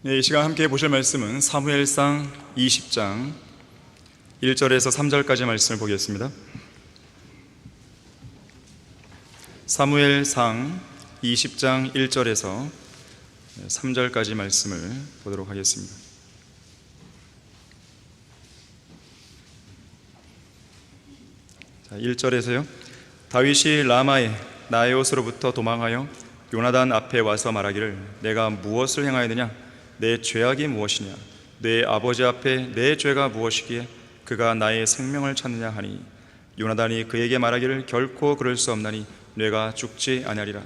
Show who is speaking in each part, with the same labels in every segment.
Speaker 1: 이 시간 함께 보실 말씀은 사무엘상 20장 1절에서 3절까지 말씀을 보겠습니다. 사무엘상 20장 1절에서 3절까지 말씀을 보도록 하겠습니다. 자, 1절에서요. 다윗이 라마에 나에옷으로부터 도망하여 요나단 앞에 와서 말하기를 내가 무엇을 행하였느냐? 내 죄악이 무엇이냐? 내 아버지 앞에 내 죄가 무엇이기에 그가 나의 생명을 찾느냐 하니 요나단이 그에게 말하기를 결코 그럴 수 없나니 내가 죽지 아니하리라.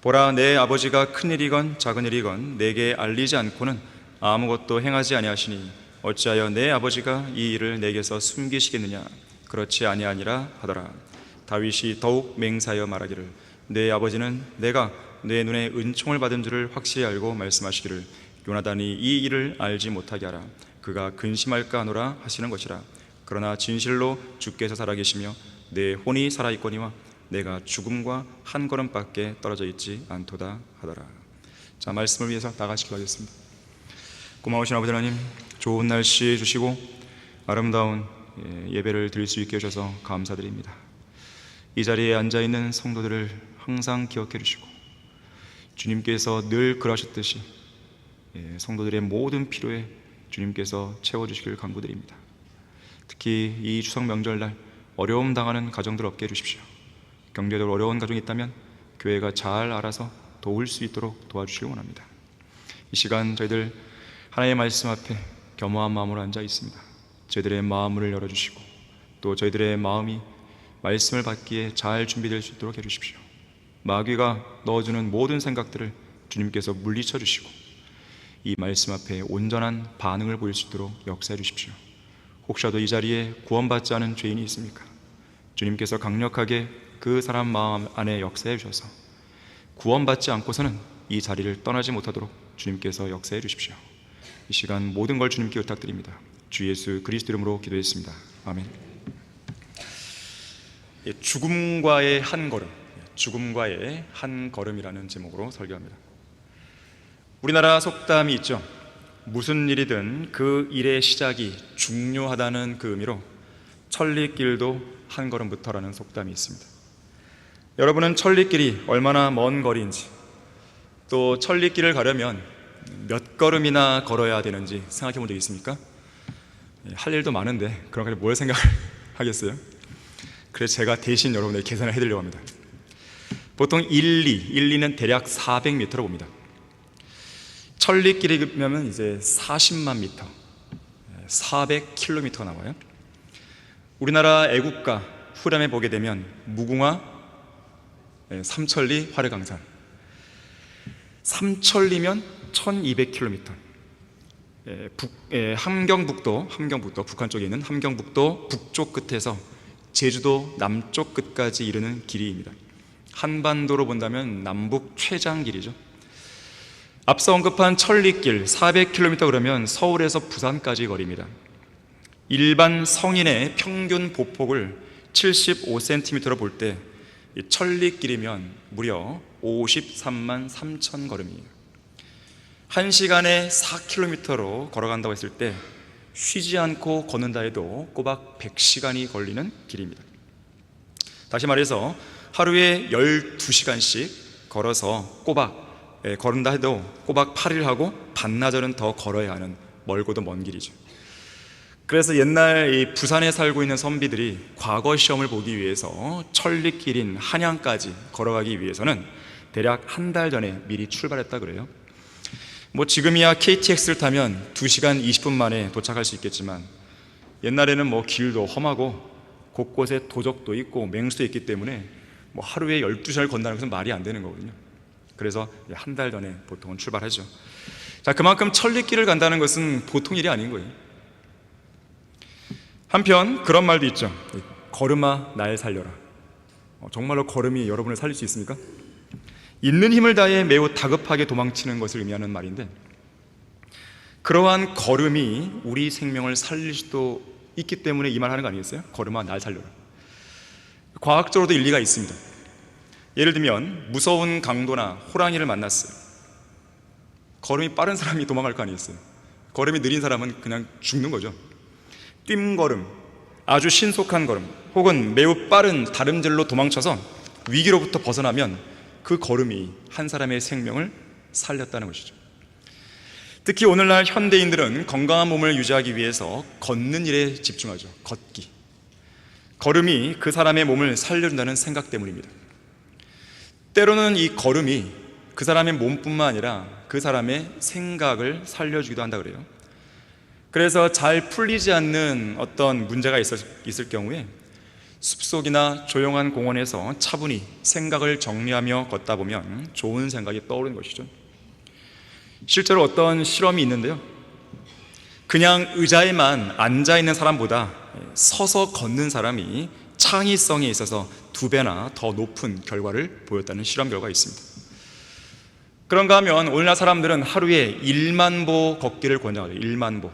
Speaker 1: 보라, 내 아버지가 큰 일이건 작은 일이건 내게 알리지 않고는 아무것도 행하지 아니하시니 어찌하여 내 아버지가 이 일을 내게서 숨기시겠느냐? 그렇지 아니하니라 하더라. 다윗이 더욱 맹세하여 말하기를 내 아버지는 내가 내 눈에 은총을 받은 줄을 확실히 알고 말씀하시기를 요나단이 이 일을 알지 못하게 하라. 그가 근심할까 하노라 하시는 것이라. 그러나 진실로 주께서 살아계시며 내 혼이 살아있거니와 내가 죽음과 한 걸음밖에 떨어져 있지 않도다 하더라. 자, 말씀을 위해서 나가시기로 하겠습니다. 고마우신 아버지 하나님, 좋은 날씨 주시고 아름다운 예배를 드릴 수 있게 해주셔서 감사드립니다. 이 자리에 앉아있는 성도들을 항상 기억해 주시고 주님께서 늘 그러셨듯이 성도들의 모든 필요에 주님께서 채워주시길 간구드립니다. 특히 이 추석 명절날 어려움 당하는 가정들 없게 해주십시오. 경제적으로 어려운 가정이 있다면 교회가 잘 알아서 도울 수 있도록 도와주시기 원합니다. 이 시간 저희들 하나님의 말씀 앞에 겸허한 마음으로 앉아 있습니다. 저희들의 마음을 열어주시고 또 저희들의 마음이 말씀을 받기에 잘 준비될 수 있도록 해주십시오. 마귀가 넣어주는 모든 생각들을 주님께서 물리쳐 주시고 이 말씀 앞에 온전한 반응을 보일 수 있도록 역사해 주십시오. 혹시라도 이 자리에 구원받지 않은 죄인이 있습니까? 주님께서 강력하게 그 사람 마음 안에 역사해 주셔서 구원받지 않고서는 이 자리를 떠나지 못하도록 주님께서 역사해 주십시오. 이 시간 모든 걸 주님께 부탁드립니다. 주 예수 그리스도 이름으로 기도했습니다. 아멘. 죽음과의 한 걸음, 죽음과의 한 걸음이라는 제목으로 설교합니다. 우리나라 속담이 있죠. 무슨 일이든 그 일의 시작이 중요하다는 그 의미로 천리길도 한 걸음부터라는 속담이 있습니다. 여러분은 천리길이 얼마나 먼 거리인지, 또 천리길을 가려면 몇 걸음이나 걸어야 되는지 생각해 본 적 있습니까? 할 일도 많은데 그런 걸 뭘 생각을 하겠어요? 그래서 제가 대신 여러분에게 계산을 해드리려고 합니다. 보통 1리는 대략 400m로 봅니다. 천리길이면 이제 40만 미터, 400km 나와요. 우리나라 애국가 후렴에 보게 되면 무궁화, 삼천리, 화려강산. 삼천리면 1200km. 함경북도, 북한 쪽에 있는 함경북도 북쪽 끝에서 제주도 남쪽 끝까지 이르는 길이입니다. 한반도로 본다면 남북 최장길이죠. 앞서 언급한 천리길 400km 그러면 서울에서 부산까지 거리입니다. 일반 성인의 평균 보폭을 75cm로 볼 때 천리길이면 무려 53만 3천 걸음이에요. 1시간에 4km로 걸어간다고 했을 때 쉬지 않고 걷는다 해도 꼬박 100시간이 걸리는 길입니다. 다시 말해서 하루에 12시간씩 걸어서 걸은다 해도 꼬박 8일 하고 반나절은 더 걸어야 하는 멀고도 먼 길이죠. 그래서 옛날 이 부산에 살고 있는 선비들이 과거 시험을 보기 위해서 천리길인 한양까지 걸어가기 위해서는 대략 한 달 전에 미리 출발했다 그래요. 지금이야 KTX를 타면 2시간 20분 만에 도착할 수 있겠지만 옛날에는 길도 험하고 곳곳에 도적도 있고 맹수도 있기 때문에 하루에 12시간을 건다는 것은 말이 안 되는 거거든요. 그래서 한 달 전에 보통은 출발하죠. 자, 그만큼 천리길을 간다는 것은 보통 일이 아닌 거예요. 한편 그런 말도 있죠. 걸음아 날 살려라. 정말로 걸음이 여러분을 살릴 수 있습니까? 있는 힘을 다해 매우 다급하게 도망치는 것을 의미하는 말인데, 그러한 걸음이 우리 생명을 살릴 수도 있기 때문에 이 말 하는 거 아니겠어요? 걸음아 날 살려라. 과학적으로도 일리가 있습니다. 예를 들면 무서운 강도나 호랑이를 만났어요. 걸음이 빠른 사람이 도망갈 거 아니겠어요? 걸음이 느린 사람은 그냥 죽는 거죠. 뜀걸음, 아주 신속한 걸음, 혹은 매우 빠른 다름질로 도망쳐서 위기로부터 벗어나면 그 걸음이 한 사람의 생명을 살렸다는 것이죠. 특히 오늘날 현대인들은 건강한 몸을 유지하기 위해서 걷는 일에 집중하죠. 걷기. 걸음이 그 사람의 몸을 살려준다는 생각 때문입니다. 때로는 이 걸음이 그 사람의 몸뿐만 아니라 그 사람의 생각을 살려주기도 한다 그래요. 그래서 잘 풀리지 않는 어떤 문제가 있을 경우에 숲속이나 조용한 공원에서 차분히 생각을 정리하며 걷다 보면 좋은 생각이 떠오르는 것이죠. 실제로 어떤 실험이 있는데요, 그냥 의자에만 앉아있는 사람보다 서서 걷는 사람이 창의성에 있어서 2배나 더 높은 결과를 보였다는 실험 결과가 있습니다. 그런가 하면 오늘날 사람들은 하루에 1만 보 걷기를 권장하죠. 1만 보.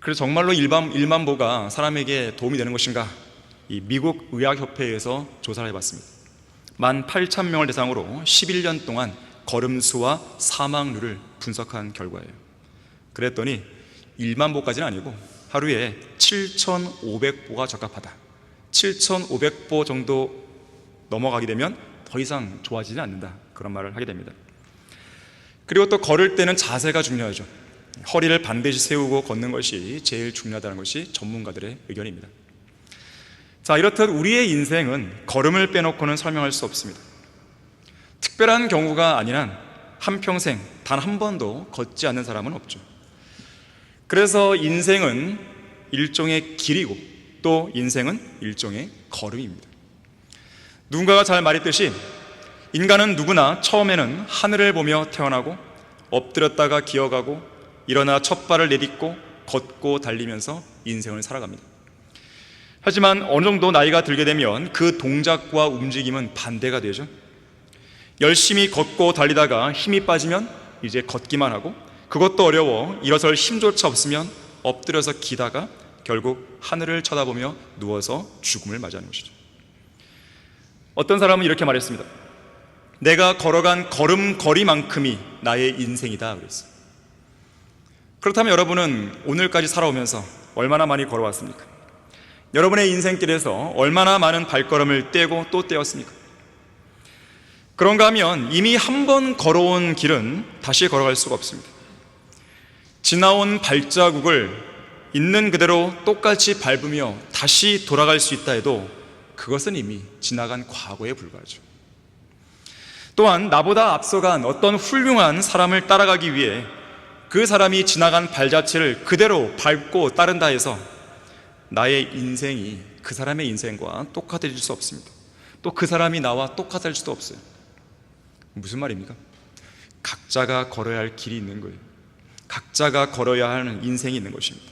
Speaker 1: 그래서 정말로 1만 보가 사람에게 도움이 되는 것인가? 이 미국 의학협회에서 조사를 해봤습니다. 18,000명을 대상으로 11년 동안 걸음수와 사망률을 분석한 결과예요. 그랬더니 1만 보까지는 아니고 하루에 7,500보가 적합하다. 7,500보 정도 넘어가게 되면 더 이상 좋아지지 않는다, 그런 말을 하게 됩니다. 그리고 또 걸을 때는 자세가 중요하죠. 허리를 반드시 세우고 걷는 것이 제일 중요하다는 것이 전문가들의 의견입니다. 자, 이렇듯 우리의 인생은 걸음을 빼놓고는 설명할 수 없습니다. 특별한 경우가 아닌 한 한평생 단 한 번도 걷지 않는 사람은 없죠. 그래서 인생은 일종의 길이고 또 인생은 일종의 걸음입니다. 누군가가 잘 말했듯이 인간은 누구나 처음에는 하늘을 보며 태어나고 엎드렸다가 기어가고 일어나 첫 발을 내딛고 걷고 달리면서 인생을 살아갑니다. 하지만 어느 정도 나이가 들게 되면 그 동작과 움직임은 반대가 되죠. 열심히 걷고 달리다가 힘이 빠지면 이제 걷기만 하고, 그것도 어려워 일어설 힘조차 없으면 엎드려서 기다가 결국 하늘을 쳐다보며 누워서 죽음을 맞이하는 것이죠. 어떤 사람은 이렇게 말했습니다. 내가 걸어간 걸음걸이만큼이 나의 인생이다 그랬어요. 그렇다면 여러분은 오늘까지 살아오면서 얼마나 많이 걸어왔습니까? 여러분의 인생길에서 얼마나 많은 발걸음을 떼고 또 떼었습니까? 그런가 하면 이미 한 번 걸어온 길은 다시 걸어갈 수가 없습니다. 지나온 발자국을 있는 그대로 똑같이 밟으며 다시 돌아갈 수 있다 해도 그것은 이미 지나간 과거에 불과하죠. 또한 나보다 앞서간 어떤 훌륭한 사람을 따라가기 위해 그 사람이 지나간 발자취를 그대로 밟고 따른다 해서 나의 인생이 그 사람의 인생과 똑같아질 수 없습니다. 또 그 사람이 나와 똑같을 수도 없어요. 무슨 말입니까? 각자가 걸어야 할 길이 있는 거예요. 각자가 걸어야 하는 인생이 있는 것입니다.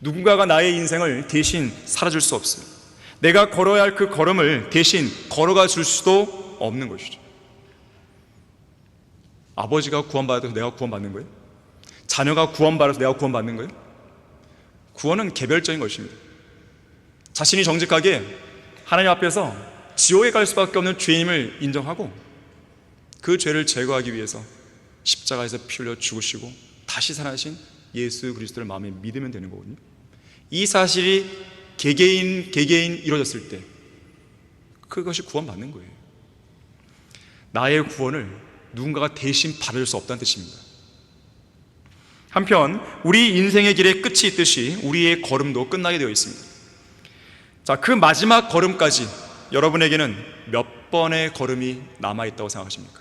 Speaker 1: 누군가가 나의 인생을 대신 살아줄 수 없어요. 내가 걸어야 할 그 걸음을 대신 걸어가 줄 수도 없는 것이죠. 아버지가 구원받아서 내가 구원받는 거예요? 자녀가 구원받아서 내가 구원받는 거예요? 구원은 개별적인 것입니다. 자신이 정직하게 하나님 앞에서 지옥에 갈 수밖에 없는 죄인임을 인정하고 그 죄를 제거하기 위해서 십자가에서 피 흘려 죽으시고 다시 살아나신 예수 그리스도를 마음에 믿으면 되는 거거든요. 이 사실이 개개인 이루어졌을 때 그것이 구원받는 거예요. 나의 구원을 누군가가 대신 받을 수 없다는 뜻입니다. 한편 우리 인생의 길에 끝이 있듯이 우리의 걸음도 끝나게 되어 있습니다. 자, 그 마지막 걸음까지 여러분에게는 몇 번의 걸음이 남아있다고 생각하십니까?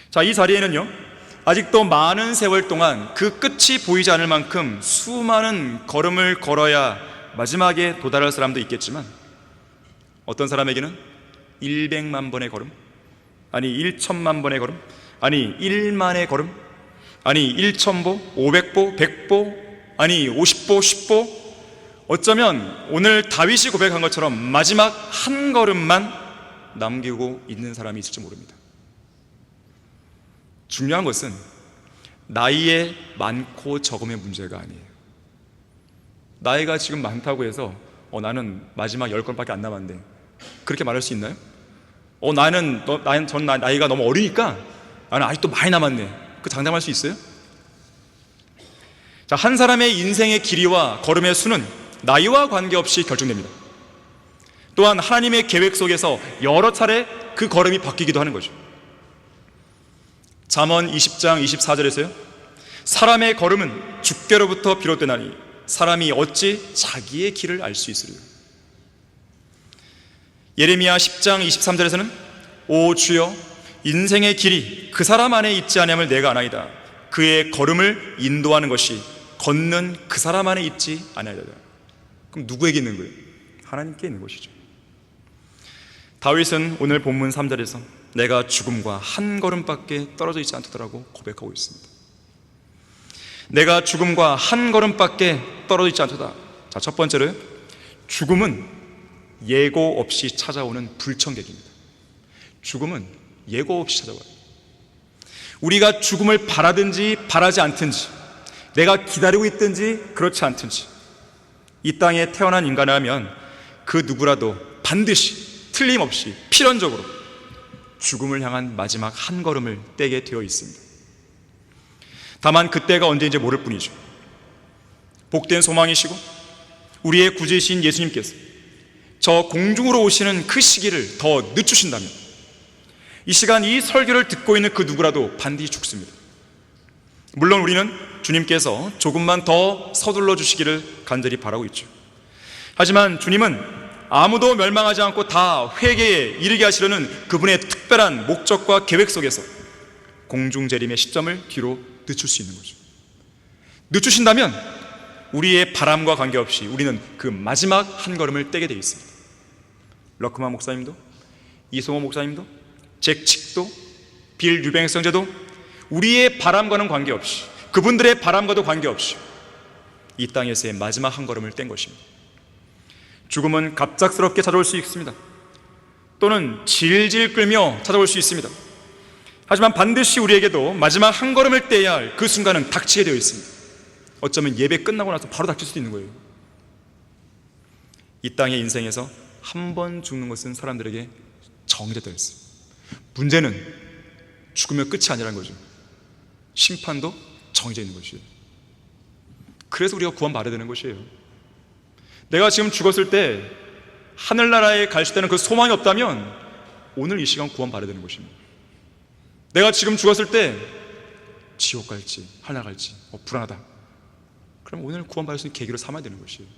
Speaker 1: 자, 이 자리에는요, 아직도 많은 세월 동안 그 끝이 보이지 않을 만큼 수많은 걸음을 걸어야 마지막에 도달할 사람도 있겠지만, 어떤 사람에게는 100만 번의 걸음, 아니 1천만 번의 걸음, 아니 1만의 걸음, 아니 1,000보, 500보, 100보, 아니 50보, 10보, 어쩌면 오늘 다윗이 고백한 것처럼 마지막 한 걸음만 남기고 있는 사람이 있을지 모릅니다. 중요한 것은 나이의 많고 적음의 문제가 아니에요. 나이가 지금 많다고 해서 나는 마지막 10걸음밖에 안 남았는데 그렇게 말할 수 있나요? 나이가 너무 어리니까 나 아직도 많이 남았네. 그 장담할 수 있어요? 자, 한 사람의 인생의 길이와 걸음의 수는 나이와 관계없이 결정됩니다. 또한 하나님의 계획 속에서 여러 차례 그 걸음이 바뀌기도 하는 거죠. 잠언 20장 24절에서요, 사람의 걸음은 주께로부터 비롯되나니 사람이 어찌 자기의 길을 알 수 있으리요. 예레미야 10장 23절에서는 오 주여, 인생의 길이 그 사람 안에 있지 아니함을 내가 아나이다. 그의 걸음을 인도하는 것이 걷는 그 사람 안에 있지 아니하리라. 그럼 누구에게 있는 거예요? 하나님께 있는 것이죠. 다윗은 오늘 본문 3절에서 내가 죽음과 한 걸음밖에 떨어져 있지 않더라고 고백하고 있습니다. 내가 죽음과 한 걸음밖에 떨어져 있지 않도다. 자, 첫 번째로 죽음은 예고 없이 찾아오는 불청객입니다. 죽음은 예고 없이 찾아와요. 우리가 죽음을 바라든지 바라지 않든지, 내가 기다리고 있든지 그렇지 않든지, 이 땅에 태어난 인간이라면 그 누구라도 반드시 틀림없이 필연적으로 죽음을 향한 마지막 한 걸음을 떼게 되어 있습니다. 다만 그때가 언제인지 모를 뿐이죠. 복된 소망이시고 우리의 구주이신 예수님께서 저 공중으로 오시는 그 시기를 더 늦추신다면 이 시간 이 설교를 듣고 있는 그 누구라도 반드시 죽습니다. 물론 우리는 주님께서 조금만 더 서둘러 주시기를 간절히 바라고 있죠. 하지만 주님은 아무도 멸망하지 않고 다 회개에 이르게 하시려는 그분의 특별한 목적과 계획 속에서 공중재림의 시점을 뒤로 늦출 수 있는 거죠. 늦추신다면 우리의 바람과 관계없이 우리는 그 마지막 한 걸음을 떼게 되어 있습니다. 러크만 목사님도, 이송호 목사님도, 잭 칙도, 빌 류뱅성제도 우리의 바람과는 관계없이, 그분들의 바람과도 관계없이 이 땅에서의 마지막 한 걸음을 뗀 것입니다. 죽음은 갑작스럽게 찾아올 수 있습니다. 또는 질질 끌며 찾아올 수 있습니다. 하지만 반드시 우리에게도 마지막 한 걸음을 떼야 할 그 순간은 닥치게 되어 있습니다. 어쩌면 예배 끝나고 나서 바로 닥칠 수도 있는 거예요. 이 땅의 인생에서 한 번 죽는 것은 사람들에게 정해져 있어요. 문제는 죽으면 끝이 아니라는 거죠. 심판도 정해져 있는 것이에요. 그래서 우리가 구원받아야 되는 것이에요. 내가 지금 죽었을 때 하늘나라에 갈 수 있다는 그 소망이 없다면 오늘 이 시간 구원받아야 되는 것입니다. 내가 지금 죽었을 때 지옥 갈지 하늘나라 갈지 불안하다, 그럼 오늘 구원받을 수 있는 계기로 삼아야 되는 것이에요.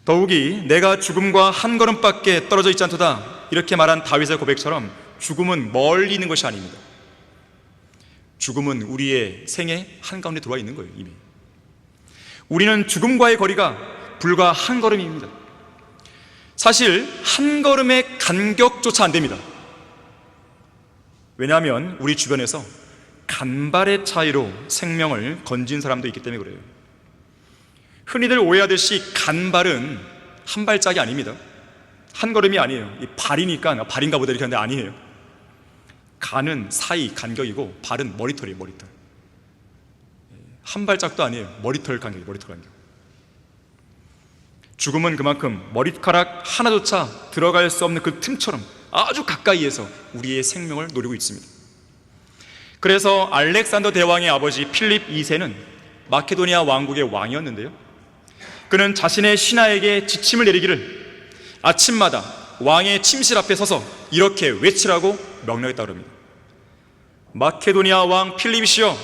Speaker 1: 더욱이 내가 죽음과 한 걸음밖에 떨어져 있지 않도다 이렇게 말한 다윗의 고백처럼 죽음은 멀리 있는 것이 아닙니다. 죽음은 우리의 생애 한가운데 들어와 있는 거예요. 이미 우리는 죽음과의 거리가 불과 한 걸음입니다. 사실 한 걸음의 간격조차 안 됩니다. 왜냐하면 우리 주변에서 간발의 차이로 생명을 건진 사람도 있기 때문에 그래요. 흔히들 오해하듯이 간발은 한 발짝이 아닙니다. 한 걸음이 아니에요. 이 발이니까 발인가 보다 이렇게 하는데 아니에요. 간은 사이 간격이고 발은 머리털이에요. 머리털. 한 발짝도 아니에요. 머리털 간격이에요. 머리털 간격. 죽음은 그만큼 머리카락 하나조차 들어갈 수 없는 그 틈처럼 아주 가까이에서 우리의 생명을 노리고 있습니다. 그래서 알렉산더 대왕의 아버지 필립 2세는 마케도니아 왕국의 왕이었는데요, 그는 자신의 신하에게 지침을 내리기를 아침마다 왕의 침실 앞에 서서 이렇게 외치라고 명령했다고 합니다. 마케도니아 왕 필립이시여,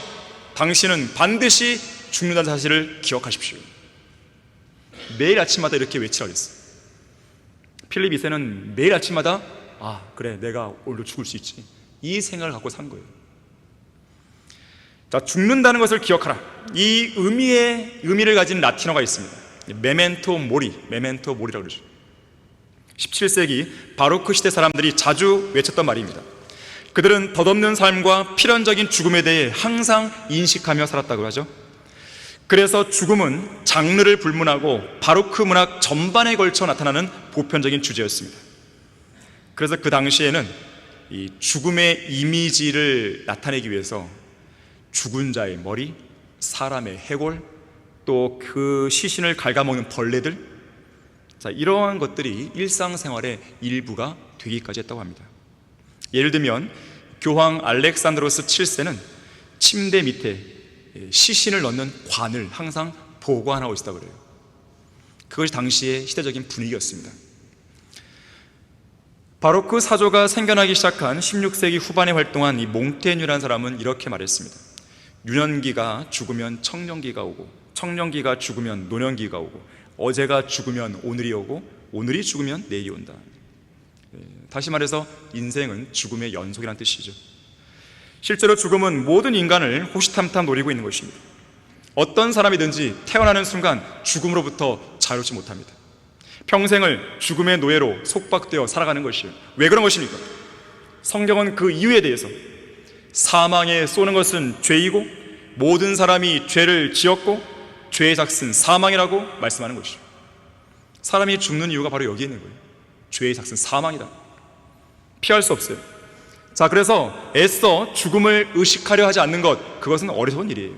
Speaker 1: 당신은 반드시 죽는다는 사실을 기억하십시오. 매일 아침마다 이렇게 외치라고 했어요. 필립 2세는 매일 아침마다 그래, 내가 오늘도 죽을 수 있지, 이 생각을 갖고 산 거예요. 자, 죽는다는 것을 기억하라, 이 의미를 가진 라틴어가 있습니다. 메멘토 모리, 메멘토 모리라고 그러죠. 17세기 바로크 시대 사람들이 자주 외쳤던 말입니다. 그들은 덧없는 삶과 필연적인 죽음에 대해 항상 인식하며 살았다고 하죠. 그래서 죽음은 장르를 불문하고 바로크 문학 전반에 걸쳐 나타나는 보편적인 주제였습니다. 그래서 그 당시에는 이 죽음의 이미지를 나타내기 위해서 죽은 자의 머리, 사람의 해골, 또 그 시신을 갉아먹는 벌레들, 이러한 것들이 일상생활의 일부가 되기까지 했다고 합니다. 예를 들면 교황 알렉산드로스 7세는 침대 밑에 시신을 넣는 관을 항상 보관하고 있었다고 그래요. 그것이 당시의 시대적인 분위기였습니다. 바로 그 사조가 생겨나기 시작한 16세기 후반에 활동한 이 몽테뉴라는 사람은 이렇게 말했습니다. 유년기가 죽으면 청년기가 오고, 청년기가 죽으면 노년기가 오고, 어제가 죽으면 오늘이 오고, 오늘이 죽으면 내일이 온다. 다시 말해서 인생은 죽음의 연속이라는 뜻이죠. 실제로 죽음은 모든 인간을 호시탐탐 노리고 있는 것입니다. 어떤 사람이든지 태어나는 순간 죽음으로부터 자유롭지 못합니다. 평생을 죽음의 노예로 속박되어 살아가는 것이에요. 왜 그런 것입니까? 성경은 그 이유에 대해서 사망에 쏘는 것은 죄이고 모든 사람이 죄를 지었고 죄의 삭은 사망이라고 말씀하는 것이죠. 사람이 죽는 이유가 바로 여기에 있는 거예요. 죄의 삭은 사망이다. 피할 수 없어요. 자, 그래서 애써 죽음을 의식하려 하지 않는 것, 그것은 어리석은 일이에요.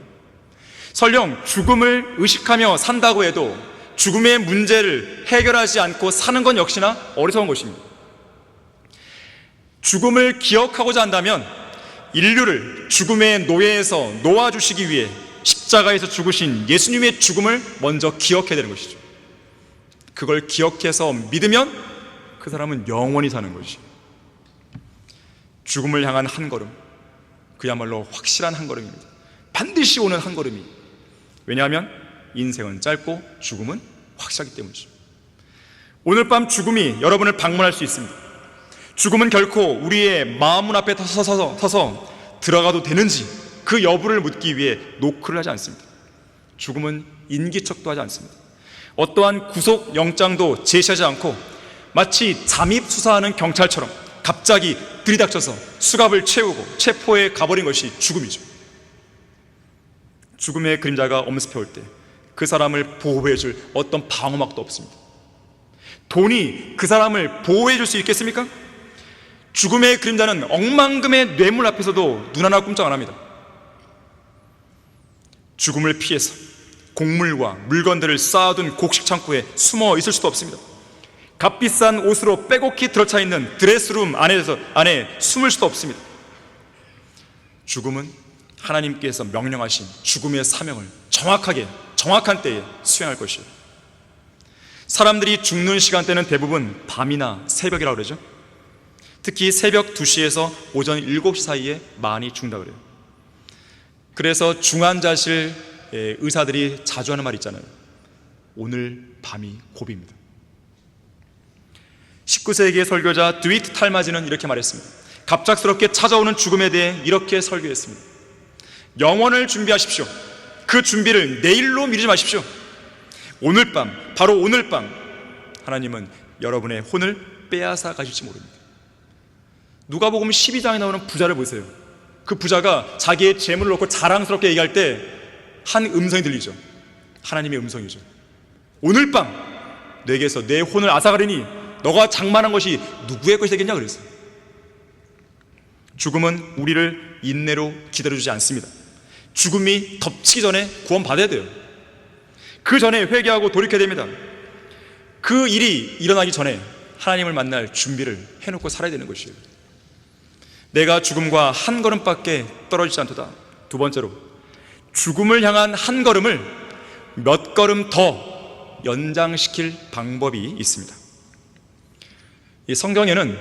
Speaker 1: 설령 죽음을 의식하며 산다고 해도 죽음의 문제를 해결하지 않고 사는 건 역시나 어리석은 것입니다. 죽음을 기억하고자 한다면 인류를 죽음의 노예에서 놓아주시기 위해 십자가에서 죽으신 예수님의 죽음을 먼저 기억해야 되는 것이죠. 그걸 기억해서 믿으면 그 사람은 영원히 사는 것이죠. 죽음을 향한 한 걸음, 그야말로 확실한 한 걸음입니다. 반드시 오는 한 걸음이. 왜냐하면 인생은 짧고 죽음은 확실하기 때문이죠. 오늘 밤 죽음이 여러분을 방문할 수 있습니다. 죽음은 결코 우리의 마음 앞에 서서 들어가도 되는지 그 여부를 묻기 위해 노크를 하지 않습니다. 죽음은 인기척도 하지 않습니다. 어떠한 구속 영장도 제시하지 않고 마치 잠입 수사하는 경찰처럼 갑자기 들이닥쳐서 수갑을 채우고 체포해 가버린 것이 죽음이죠. 죽음의 그림자가 엄습해올 때 그 사람을 보호해줄 어떤 방어막도 없습니다. 돈이 그 사람을 보호해줄 수 있겠습니까? 죽음의 그림자는 억만금의 뇌물 앞에서도 눈 하나 꼼짝 안 합니다. 죽음을 피해서 곡물과 물건들을 쌓아둔 곡식 창고에 숨어 있을 수도 없습니다. 값비싼 옷으로 빼곡히 들어차 있는 드레스룸 안에 숨을 수도 없습니다. 죽음은 하나님께서 명령하신 죽음의 사명을 정확한 때에 수행할 것이에요. 사람들이 죽는 시간대는 대부분 밤이나 새벽이라고 그러죠. 특히 새벽 2시에서 오전 7시 사이에 많이 죽는다 그래요. 그래서 중환자실 의사들이 자주 하는 말 있잖아요. 오늘 밤이 고비입니다. 19세기의 설교자 드위트 탈마지는 이렇게 말했습니다. 갑작스럽게 찾아오는 죽음에 대해 이렇게 설교했습니다. 영원을 준비하십시오. 그 준비를 내일로 미루지 마십시오. 오늘 밤, 바로 오늘 밤 하나님은 여러분의 혼을 빼앗아 가실지 모릅니다. 누가복음 12장에 나오는 부자를 보세요. 그 부자가 자기의 재물을 놓고 자랑스럽게 얘기할 때 한 음성이 들리죠. 하나님의 음성이죠. 오늘 밤 내게서 내 혼을 앗아가리니 너가 장만한 것이 누구의 것이 되겠냐 그랬어요. 죽음은 우리를 인내로 기다려주지 않습니다. 죽음이 덮치기 전에 구원받아야 돼요. 그 전에 회개하고 돌이켜야 됩니다. 그 일이 일어나기 전에 하나님을 만날 준비를 해놓고 살아야 되는 것이에요. 내가 죽음과 한 걸음밖에 떨어지지 않도다. 두 번째로, 죽음을 향한 한 걸음을 몇 걸음 더 연장시킬 방법이 있습니다. 이 성경에는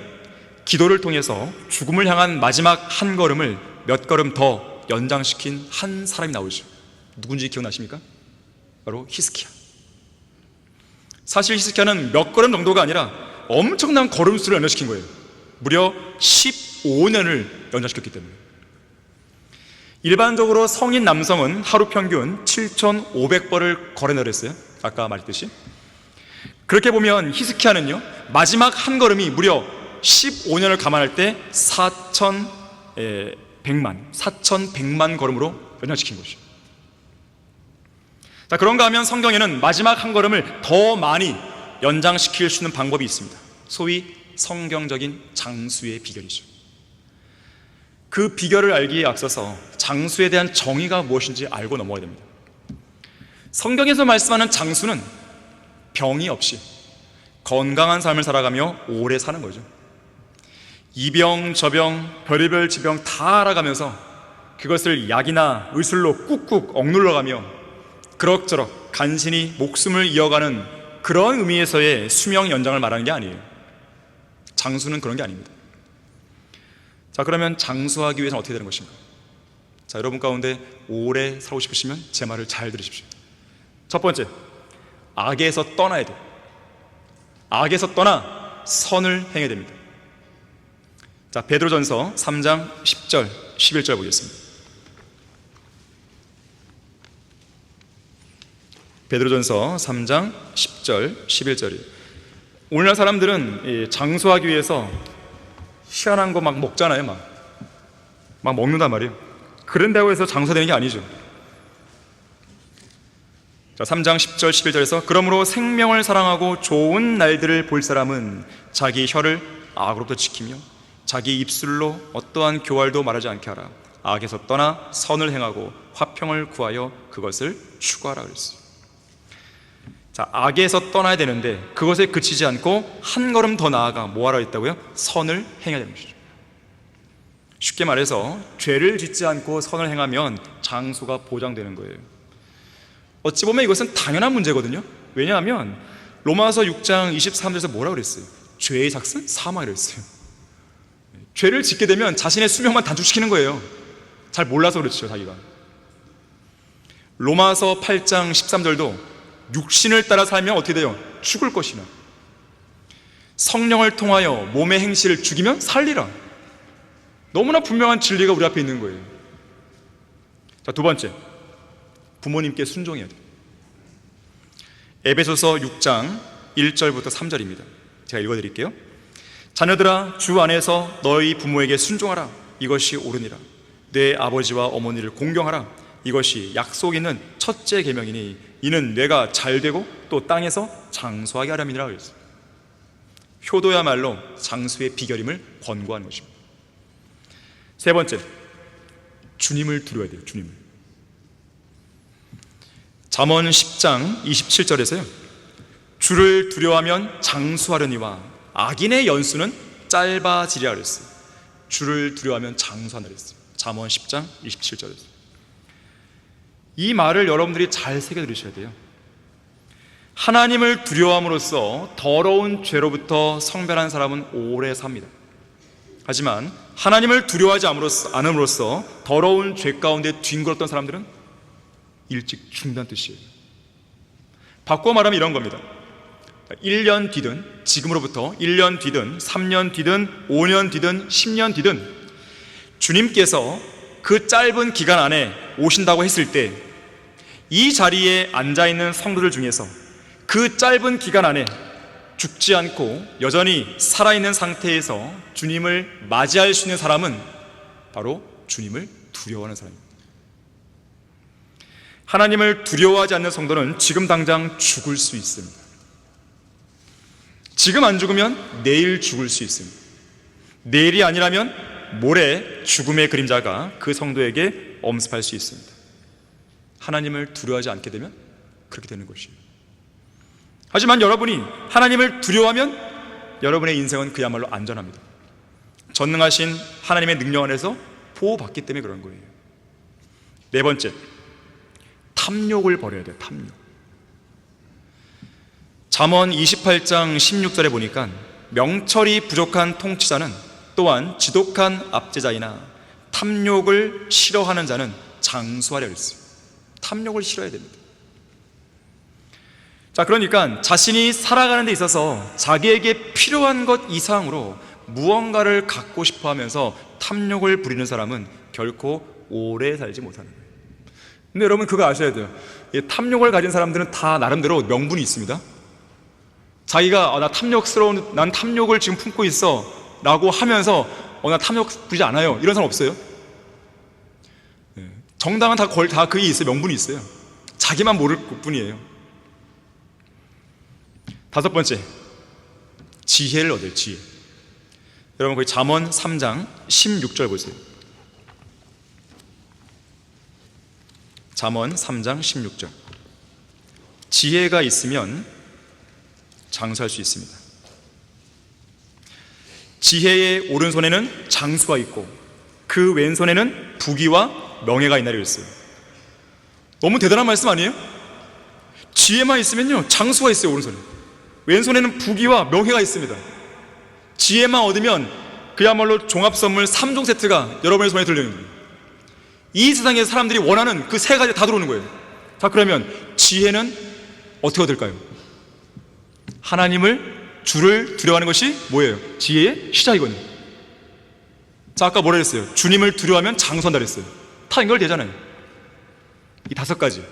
Speaker 1: 기도를 통해서 죽음을 향한 마지막 한 걸음을 몇 걸음 더 연장시킨 한 사람이 나오죠. 누군지 기억나십니까? 바로 히스기야. 사실 히스기야는 몇 걸음 정도가 아니라 엄청난 걸음수를 연장시킨 거예요. 무려 15년을 연장시켰기 때문에. 일반적으로 성인 남성은 하루 평균 7,500번을 걸어내렸어요. 아까 말했듯이. 그렇게 보면 히스기야는요, 마지막 한 걸음이 무려 15년을 감안할 때 4,100만 걸음으로 연장시킨 것이죠. 자, 그런가 하면 성경에는 마지막 한 걸음을 더 많이 연장시킬 수 있는 방법이 있습니다. 소위 성경적인 장수의 비결이죠. 그 비결을 알기에 앞서서 장수에 대한 정의가 무엇인지 알고 넘어가야 됩니다. 성경에서 말씀하는 장수는 병이 없이 건강한 삶을 살아가며 오래 사는 거죠. 이병 저병 별의별 지병 다 알아가면서 그것을 약이나 의술로 꾹꾹 억눌러가며 그럭저럭 간신히 목숨을 이어가는 그런 의미에서의 수명 연장을 말하는 게 아니에요. 장수는 그런 게 아닙니다. 자, 그러면 장수하기 위해서는 어떻게 되는 것인가? 자, 여러분 가운데 오래 살고 싶으시면 제 말을 잘 들으십시오. 첫 번째, 악에서 떠나야 돼요. 악에서 떠나 선을 행해야 됩니다. 자, 베드로전서 3장 10절 11절 보겠습니다. 베드로전서 3장 10절 11절이에요. 오늘날 사람들은 장수하기 위해서 희한한 거 막 먹잖아요. 막 먹는단 말이에요. 그런다고 해서 장수되는 게 아니죠. 자, 3장 10절 11절에서 그러므로 생명을 사랑하고 좋은 날들을 볼 사람은 자기 혀를 악으로부터 지키며 자기 입술로 어떠한 교활도 말하지 않게 하라. 악에서 떠나 선을 행하고 화평을 구하여 그것을 추구하라 그랬어요. 자, 악에서 떠나야 되는데 그것에 그치지 않고 한 걸음 더 나아가 뭐 하라 했다고요? 선을 행해야 되는 것이죠. 쉽게 말해서 죄를 짓지 않고 선을 행하면 장수가 보장되는 거예요. 어찌 보면 이것은 당연한 문제거든요. 왜냐하면 로마서 6장 23절에서 뭐라고 그랬어요? 죄의 삭은 사망이라고 했어요. 죄를 짓게 되면 자신의 수명만 단축시키는 거예요. 잘 몰라서 그렇죠, 자기가. 로마서 8장 13절도 육신을 따라 살면 어떻게 돼요? 죽을 것이나 성령을 통하여 몸의 행실을 죽이면 살리라. 너무나 분명한 진리가 우리 앞에 있는 거예요. 자, 두 번째, 부모님께 순종해야 돼요. 에베소서 6장 1절부터 3절입니다. 제가 읽어드릴게요. 자녀들아, 주 안에서 너희 부모에게 순종하라. 이것이 옳으니라. 내 아버지와 어머니를 공경하라. 이것이 약속 있는 첫째 계명이니 이는 뇌가 잘되고 또 땅에서 장수하게 하려니라 그랬어요. 효도야말로 장수의 비결임을 권고하는 것입니다. 세 번째, 주님을 두려워야 돼요. 주님을. 잠언 10장 27절에서요 주를 두려워하면 장수하려니와 악인의 연수는 짧아지리라 그랬어요. 주를 두려워하면 장수하라 그랬어요. 잠언 10장 27절에서. 이 말을 여러분들이 잘 새겨 들으셔야 돼요. 하나님을 두려워함으로써 더러운 죄로부터 성별한 사람은 오래 삽니다. 하지만 하나님을 두려워하지 않음으로써 더러운 죄 가운데 뒹굴었던 사람들은 일찍 죽는다는 뜻이에요. 바꿔 말하면 이런 겁니다. 1년 뒤든 지금으로부터 1년 뒤든 3년 뒤든 5년 뒤든 10년 뒤든 주님께서 그 짧은 기간 안에 오신다고 했을 때 이 자리에 앉아있는 성도들 중에서 그 짧은 기간 안에 죽지 않고 여전히 살아있는 상태에서 주님을 맞이할 수 있는 사람은 바로 주님을 두려워하는 사람입니다. 하나님을 두려워하지 않는 성도는 지금 당장 죽을 수 있습니다. 지금 안 죽으면 내일 죽을 수 있습니다. 내일이 아니라면 모레 죽음의 그림자가 그 성도에게 엄습할 수 있습니다. 하나님을 두려워하지 않게 되면 그렇게 되는 것이에요. 하지만 여러분이 하나님을 두려워하면 여러분의 인생은 그야말로 안전합니다. 전능하신 하나님의 능력 안에서 보호받기 때문에 그런 거예요. 네 번째, 탐욕을 버려야 돼요. 탐욕. 잠언 28장 16절에 보니까 명철이 부족한 통치자는 또한 지독한 압제자이나 탐욕을 싫어하는 자는 장수하려 했어요. 탐욕을 싫어야 됩니다. 자, 그러니까 자신이 살아가는 데 있어서 자기에게 필요한 것 이상으로 무언가를 갖고 싶어 하면서 탐욕을 부리는 사람은 결코 오래 살지 못하는 거예요. 근데 여러분 그거 아셔야 돼요. 탐욕을 가진 사람들은 다 나름대로 명분이 있습니다. 자기가 난 탐욕을 지금 품고 있어 라고 하면서 나 탐욕 부리지 않아요 이런 사람 없어요? 정당은 다 그게 있어요. 명분이 있어요. 자기만 모를 뿐이에요. 다섯 번째, 지혜를 얻어요. 지혜. 여러분 거기 잠언 3장 16절 보세요. 잠언 3장 16절. 지혜가 있으면 장수할 수 있습니다. 지혜의 오른손에는 장수가 있고 그 왼손에는 부귀와 명예가 있나니 그랬어요. 너무 대단한 말씀 아니에요? 지혜만 있으면요, 장수가 있어요. 오른손에. 왼손에는 부귀와 명예가 있습니다. 지혜만 얻으면 그야말로 종합선물 3종 세트가 여러분의 손에 들리는 거예요. 이 세상에 사람들이 원하는 그 세 가지 다 들어오는 거예요. 자, 그러면 지혜는 어떻게 얻을까요? 주를 두려워하는 것이 뭐예요? 지혜의 시작이거든요. 자, 아까 뭐라 그랬어요? 주님을 두려워하면 장수한다 그랬어요. 다 연결되잖아요. 이 5가지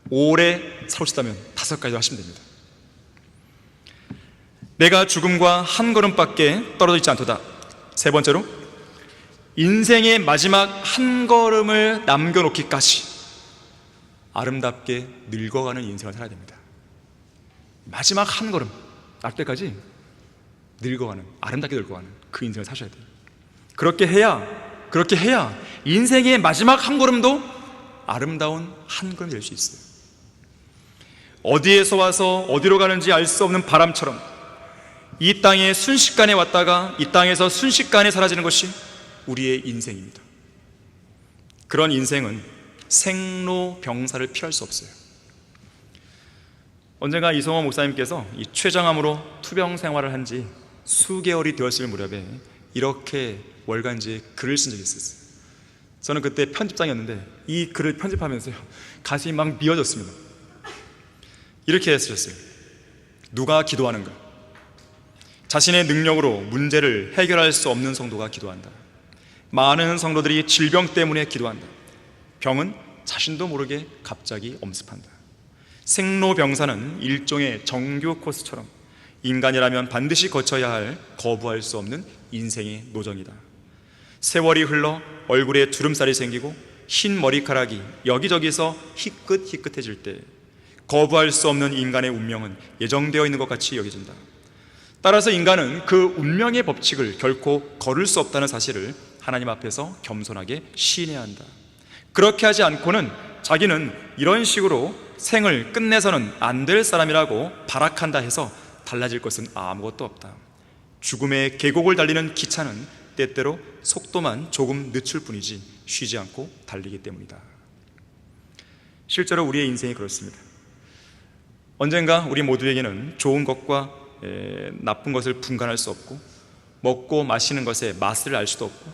Speaker 1: 오래 살고 싶다면 5가지 하시면 됩니다. 내가 죽음과 한 걸음밖에 떨어져 있지 않도다. 3번째로, 인생의 마지막 한 걸음을 남겨놓기까지 아름답게 늙어가는 인생을 살아야 됩니다. 마지막 한 걸음 날 때까지 늙어가는, 아름답게 늙어가는 그 인생을 사셔야 돼요. 그렇게 해야 인생의 마지막 한 걸음도 아름다운 한 걸음이 될 수 있어요. 어디에서 와서 어디로 가는지 알 수 없는 바람처럼 이 땅에 순식간에 왔다가 이 땅에서 순식간에 사라지는 것이 우리의 인생입니다. 그런 인생은 생로병사를 피할 수 없어요. 언젠가 이성호 목사님께서 이 췌장암으로 투병 생활을 한 지 수개월이 되었을 무렵에 이렇게 월간지에 글을 쓴 적이 있었어요. 저는 그때 편집장이었는데 이 글을 편집하면서요, 가슴이 막 미어졌습니다. 이렇게 쓰셨어요. 누가 기도하는가? 자신의 능력으로 문제를 해결할 수 없는 성도가 기도한다. 많은 성도들이 질병 때문에 기도한다. 병은 자신도 모르게 갑자기 엄습한다. 생로병사는 일종의 정규 코스처럼 인간이라면 반드시 거쳐야 할 거부할 수 없는 인생의 노정이다. 세월이 흘러 얼굴에 주름살이 생기고 흰 머리카락이 여기저기서 희끗희끗해질 때 거부할 수 없는 인간의 운명은 예정되어 있는 것 같이 여겨진다. 따라서 인간은 그 운명의 법칙을 결코 거를 수 없다는 사실을 하나님 앞에서 겸손하게 시인해야 한다. 그렇게 하지 않고는 자기는 이런 식으로 생을 끝내서는 안 될 사람이라고 발악한다 해서 달라질 것은 아무것도 없다. 죽음의 계곡을 달리는 기차는 때때로 속도만 조금 늦출 뿐이지 쉬지 않고 달리기 때문이다. 실제로 우리의 인생이 그렇습니다. 언젠가 우리 모두에게는 좋은 것과 나쁜 것을 분간할 수 없고, 먹고 마시는 것의 맛을 알 수도 없고,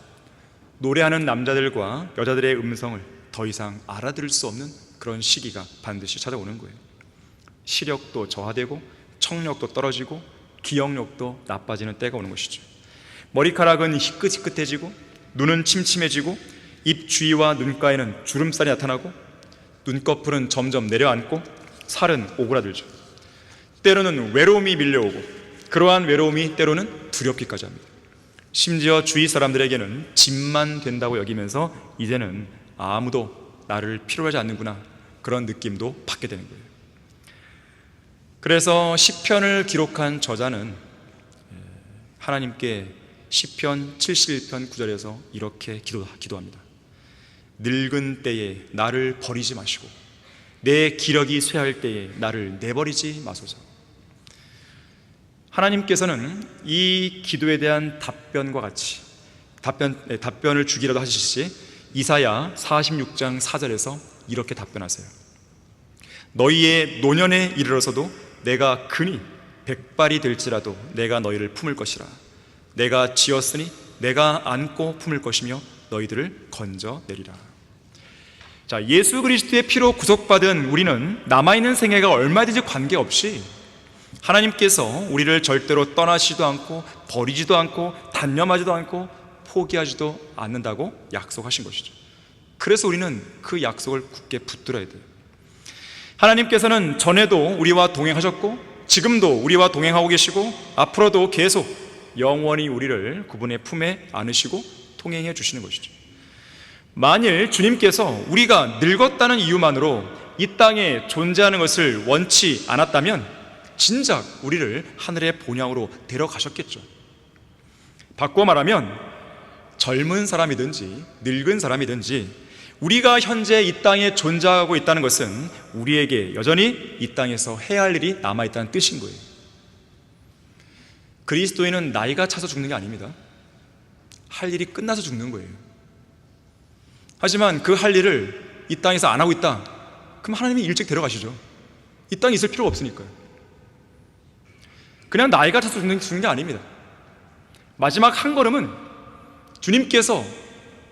Speaker 1: 노래하는 남자들과 여자들의 음성을 더 이상 알아들을 수 없는 그런 시기가 반드시 찾아오는 거예요. 시력도 저하되고 청력도 떨어지고 기억력도 나빠지는 때가 오는 것이죠. 머리카락은 희끗희끗해지고 눈은 침침해지고 입 주위와 눈가에는 주름살이 나타나고 눈꺼풀은 점점 내려앉고 살은 오그라들죠. 때로는 외로움이 밀려오고 그러한 외로움이 때로는 두렵기까지 합니다. 심지어 주위 사람들에게는 짐만 된다고 여기면서 이제는 아무도 나를 필요로 하지 않는구나, 그런 느낌도 받게 되는 거예요. 그래서 시편을 기록한 저자는 하나님께 시편 71편 9절에서 이렇게 기도합니다. 늙은 때에 나를 버리지 마시고 내 기력이 쇠할 때에 나를 내버리지 마소서. 하나님께서는 이 기도에 대한 답변과 같이 답변을 주기라도 하시듯이 이사야 46장 4절에서 이렇게 답변하세요. 너희의 노년에 이르러서도 내가 근히 100발이 될지라도 내가 너희를 품을 것이라. 내가 지었으니 내가 안고 품을 것이며 너희들을 건져내리라. 자, 예수 그리스도의 피로 구속받은 우리는 남아있는 생애가 얼마든지 관계없이 하나님께서 우리를 절대로 떠나시지도 않고 버리지도 않고 단념하지도 않고 포기하지도 않는다고 약속하신 것이죠. 그래서 우리는 그 약속을 굳게 붙들어야 돼요. 하나님께서는 전에도 우리와 동행하셨고 지금도 우리와 동행하고 계시고 앞으로도 계속 영원히 우리를 그분의 품에 안으시고 통행해 주시는 것이죠. 만일 주님께서 우리가 늙었다는 이유만으로 이 땅에 존재하는 것을 원치 않았다면 진작 우리를 하늘의 본향으로 데려가셨겠죠. 바꿔 말하면 젊은 사람이든지 늙은 사람이든지 우리가 현재 이 땅에 존재하고 있다는 것은 우리에게 여전히 이 땅에서 해야 할 일이 남아있다는 뜻인 거예요. 그리스도인은 나이가 차서 죽는 게 아닙니다. 할 일이 끝나서 죽는 거예요. 하지만 그 할 일을 이 땅에서 안 하고 있다, 그럼 하나님이 일찍 데려가시죠. 이 땅에 있을 필요가 없으니까요. 그냥 나이가 차서 죽는 게 아닙니다. 마지막 한 걸음은 주님께서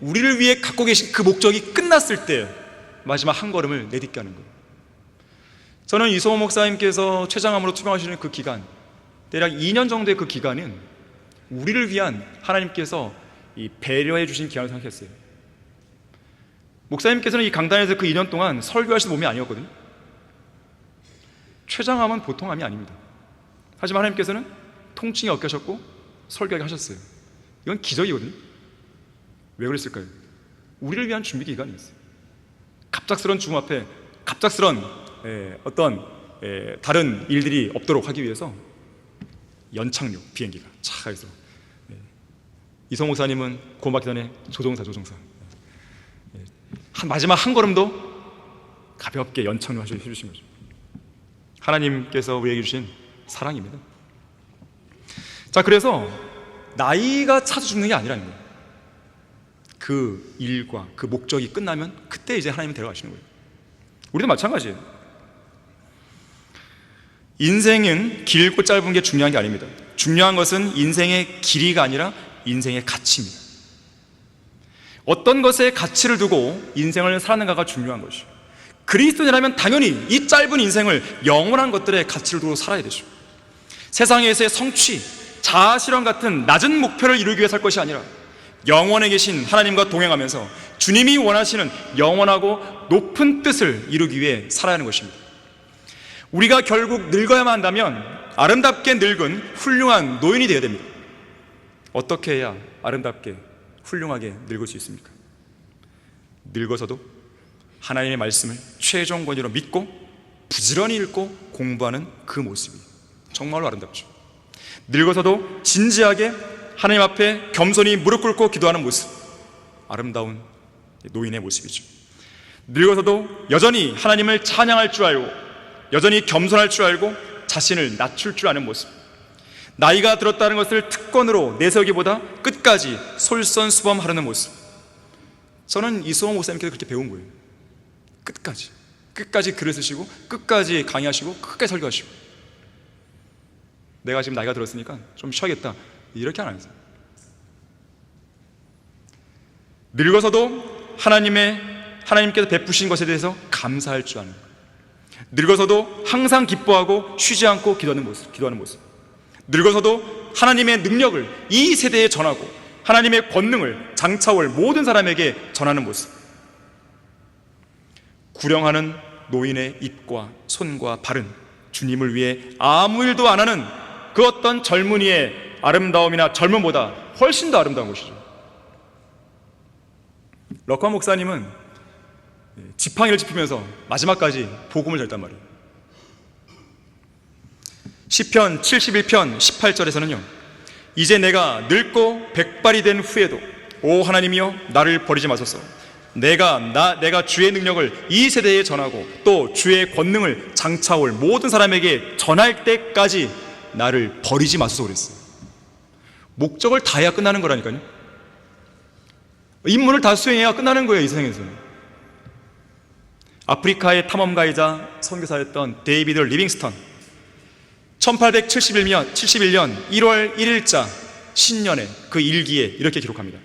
Speaker 1: 우리를 위해 갖고 계신 그 목적이 끝났을 때 마지막 한 걸음을 내딛게 하는 거예요. 저는 이소호 목사님께서 췌장암으로 투병하시는 그 기간, 대략 2년 정도의 그 기간은 우리를 위한 하나님께서 이 배려해 주신 기간을 생각했어요. 목사님께서는 이 강단에서 그 2년 동안 설교하시는 몸이 아니었거든요. 췌장암은 보통 암이 아닙니다. 하지만 하나님께서는 통증이 없게 설교하게 하셨어요. 이건 기적이거든요. 왜 그랬을까요? 우리를 위한 준비 기간이었어요. 갑작스런 죽음 앞에 갑작스런 다른 일들이 없도록 하기 위해서 연착륙 비행기가 차 해서, 이성 목사님은 고맙기 전에 조종사 마지막 한 걸음도 가볍게 연착륙 해주신 거죠. 하나님께서 우리에게 주신 사랑입니다. 자, 그래서 나이가 차서 죽는 게 아니라는 거예요. 그 일과 그 목적이 끝나면 그때 이제 하나님이 데려가시는 거예요. 우리도 마찬가지예요. 인생은 길고 짧은 게 중요한 게 아닙니다. 중요한 것은 인생의 길이가 아니라 인생의 가치입니다. 어떤 것에 가치를 두고 인생을 살아가는가가 중요한 것이죠. 그리스도인이라면 당연히 이 짧은 인생을 영원한 것들에 가치를 두고 살아야 되죠. 세상에서의 성취, 자아실현 같은 낮은 목표를 이루기 위해 살 것이 아니라 영원에 계신 하나님과 동행하면서 주님이 원하시는 영원하고 높은 뜻을 이루기 위해 살아야 하는 것입니다. 우리가 결국 늙어야만 한다면 아름답게 늙은 훌륭한 노인이 되어야 됩니다. 어떻게 해야 아름답게 훌륭하게 늙을 수 있습니까? 늙어서도 하나님의 말씀을 최종 권위로 믿고 부지런히 읽고 공부하는 그 모습이 정말로 아름답죠. 늙어서도 진지하게 하나님 앞에 겸손히 무릎 꿇고 기도하는 모습, 아름다운 노인의 모습이죠. 늙어서도 여전히 하나님을 찬양할 줄 알고 여전히 겸손할 줄 알고 자신을 낮출 줄 아는 모습, 나이가 들었다는 것을 특권으로 내세우기보다 끝까지 솔선수범하려는 모습. 저는 이소호 목사님께서 그렇게 배운 거예요. 끝까지 글을 쓰시고 끝까지 강의하시고 끝까지 설교하시고, 내가 지금 나이가 들었으니까 좀 쉬어야겠다 이렇게 안 하세요. 늙어서도 하나님께서 베푸신 것에 대해서 감사할 줄 아는 거예요. 늙어서도 항상 기뻐하고 쉬지 않고 기도하는 모습. 늙어서도 하나님의 능력을 이 세대에 전하고 하나님의 권능을 장차올 모든 사람에게 전하는 모습. 구령하는 노인의 입과 손과 발은 주님을 위해 아무 일도 안 하는 그 어떤 젊은이의 아름다움이나 젊음보다 훨씬 더 아름다운 것이죠. 럭커 목사님은 지팡이를 짚으면서 마지막까지 복음을 전했단 말이에요. 시편 71편 18절에서는요, 이제 내가 늙고 백발이 된 후에도 오 하나님이여 나를 버리지 마소서. 내가 주의 능력을 이 세대에 전하고 또 주의 권능을 장차올 모든 사람에게 전할 때까지 나를 버리지 마소서 그랬어요. 목적을 다 해야 끝나는 거라니까요. 임무를 다 수행해야 끝나는 거예요, 이 세상에서는. 아프리카의 탐험가이자 선교사였던 데이비드 리빙스턴, 1871년 1월 1일자 신년에 그 일기에 이렇게 기록합니다.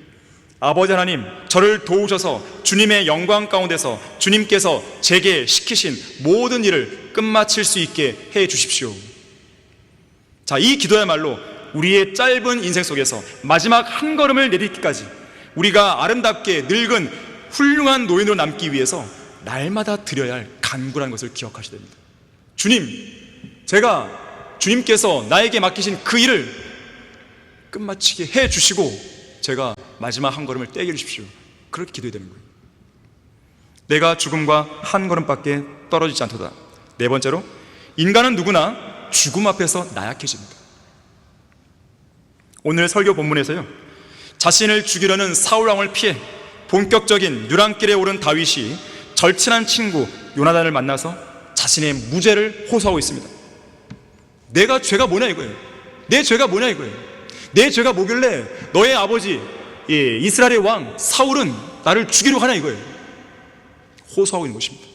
Speaker 1: 아버지 하나님, 저를 도우셔서 주님의 영광 가운데서 주님께서 제게 시키신 모든 일을 끝마칠 수 있게 해 주십시오. 자, 이 기도야말로 우리의 짧은 인생 속에서 마지막 한 걸음을 내딛기까지 우리가 아름답게 늙은 훌륭한 노인으로 남기 위해서 날마다 드려야 할 간구라는 것을 기억하셔야 됩니다. 주님, 주님께서 나에게 맡기신 그 일을 끝마치게 해 주시고 제가 마지막 한 걸음을 떼게 해주십시오. 그렇게 기도해야 되는 거예요. 내가 죽음과 한 걸음밖에 떨어지지 않도다. 네 번째로, 인간은 누구나 죽음 앞에서 나약해집니다. 오늘 설교 본문에서요, 자신을 죽이려는 사울왕을 피해 본격적인 유랑길에 오른 다윗이 절친한 친구 요나단을 만나서 자신의 무죄를 호소하고 있습니다. 내가 죄가 뭐냐 이거예요. 내 죄가 뭐냐 이거예요. 내 죄가 뭐길래 너의 아버지 이스라엘의 왕 사울은 나를 죽이려 하냐 이거예요. 호소하고 있는 것입니다.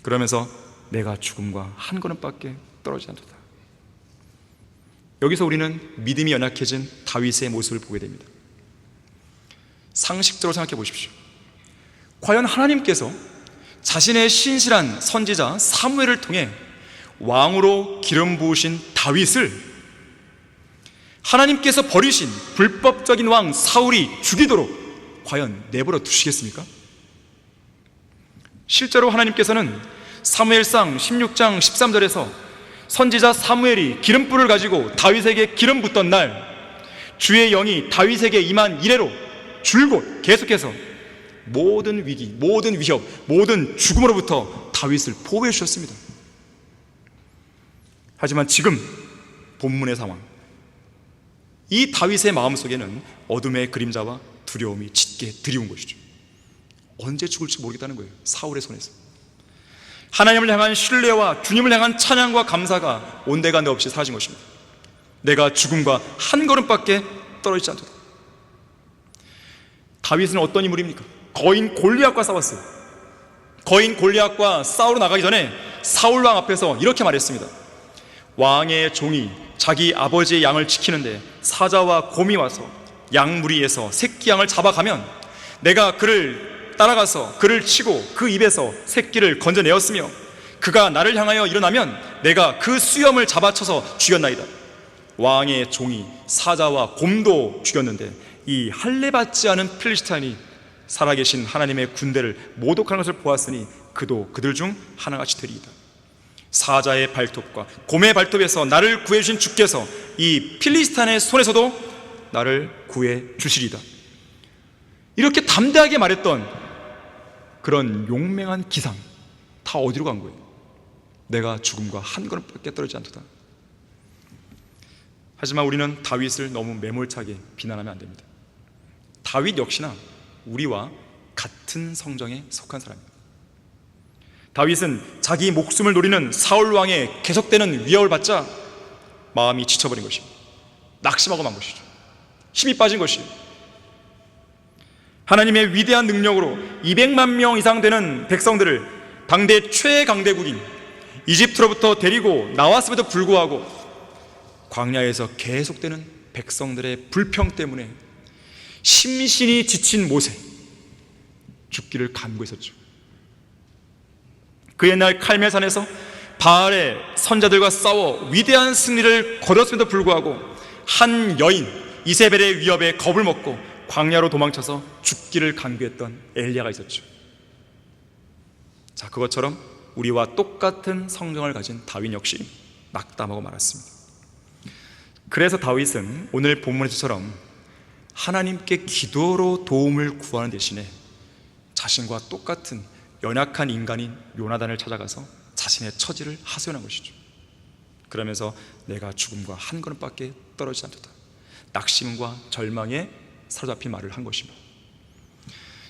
Speaker 1: 그러면서 내가 죽음과 한 걸음밖에 떨어지지 않도다. 여기서 우리는 믿음이 연약해진 다윗의 모습을 보게 됩니다. 상식적으로 생각해 보십시오. 과연 하나님께서 자신의 신실한 선지자 사무엘을 통해 왕으로 기름 부으신 다윗을 하나님께서 버리신 불법적인 왕 사울이 죽이도록 과연 내버려 두시겠습니까? 실제로 하나님께서는 사무엘상 16장 13절에서 선지자 사무엘이 기름불을 가지고 다윗에게 기름 붓던 날 주의 영이 다윗에게 임한 이래로 줄곧 계속해서 모든 위기, 모든 위협, 모든 죽음으로부터 다윗을 보호해 주셨습니다. 하지만 지금 본문의 상황, 이 다윗의 마음속에는 어둠의 그림자와 두려움이 짙게 드리운 것이죠. 언제 죽을지 모르겠다는 거예요. 사울의 손에서. 하나님을 향한 신뢰와 주님을 향한 찬양과 감사가 온데간데 없이 사라진 것입니다. 내가 죽음과 한 걸음밖에 떨어지지 않도다. 다윗은 어떤 인물입니까? 거인 골리앗과 싸웠어요. 거인 골리앗과 싸우러 나가기 전에 사울 왕 앞에서 이렇게 말했습니다. 왕의 종이 자기 아버지의 양을 지키는데 사자와 곰이 와서 양무리에서 새끼 양을 잡아가면 내가 그를 따라가서 그를 치고 그 입에서 새끼를 건져내었으며 그가 나를 향하여 일어나면 내가 그 수염을 잡아쳐서 죽였나이다. 왕의 종이 사자와 곰도 죽였는데 이 할례받지 않은 필리스타인이 살아계신 하나님의 군대를 모독하는 것을 보았으니 그도 그들 중 하나같이 되리이다. 사자의 발톱과 곰의 발톱에서 나를 구해주신 주께서 이 필리스타인의 손에서도 나를 구해 주시리다. 이렇게 담대하게 말했던 그런 용맹한 기상 다 어디로 간 거예요? 내가 죽음과 한 걸음밖에 떨어지지 않도다. 하지만 우리는 다윗을 너무 매몰차게 비난하면 안 됩니다. 다윗 역시나 우리와 같은 성정에 속한 사람입니다. 다윗은 자기 목숨을 노리는 사울 왕의 계속되는 위협을 받자 마음이 지쳐버린 것입니다. 낙심하고 만 것이죠. 힘이 빠진 것이에요. 하나님의 위대한 능력으로 200만 명 이상 되는 백성들을 당대 최강대국인 이집트로부터 데리고 나왔음에도 불구하고 광야에서 계속되는 백성들의 불평 때문에 심신이 지친 모세 죽기를 간구했었죠. 그 옛날 칼멜산에서 바알의 선자들과 싸워 위대한 승리를 거뒀음에도 불구하고 한 여인 이세벨의 위협에 겁을 먹고 광야로 도망쳐서 죽기를 간구했던 엘리야가 있었죠. 자, 그것처럼 우리와 똑같은 성정을 가진 다윗 역시 낙담하고 말았습니다. 그래서 다윗은 오늘 본문에서처럼 하나님께 기도로 도움을 구하는 대신에 자신과 똑같은 연약한 인간인 요나단을 찾아가서 자신의 처지를 하소연한 것이죠. 그러면서 내가 죽음과 한 걸음밖에 떨어지지 않도다. 낙심과 절망에 사로잡힌 말을 한 것입니다.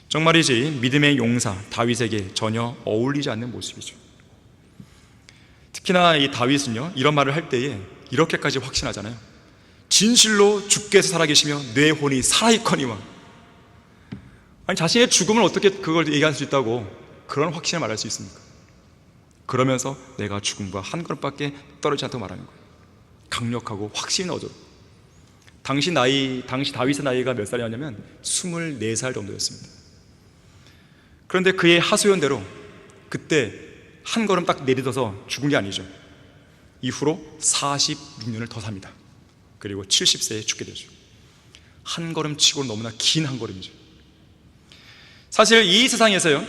Speaker 1: 정말이지 믿음의 용사 다윗에게 전혀 어울리지 않는 모습이죠. 특히나 이 다윗은요, 이런 말을 할 때에 이렇게까지 확신하잖아요. 진실로 주께서 살아계시며 내 혼이 살아있거니와. 아니, 자신의 죽음을 어떻게 그걸 얘기할 수 있다고 그런 확신을 말할 수 있습니까? 그러면서 내가 죽음과 한 걸음밖에 떨어지지 않다고 말하는 거예요. 강력하고 확신이 어져. 당시 다윗의 나이가 몇 살이었냐면 24살 정도였습니다. 그런데 그의 하소연대로 그때 한 걸음 딱 내딛어서 죽은 게 아니죠. 이후로 46년을 더 삽니다. 그리고 70세에 죽게 되죠. 한 걸음 치고 너무나 긴 한 걸음이죠. 사실 이 세상에서요,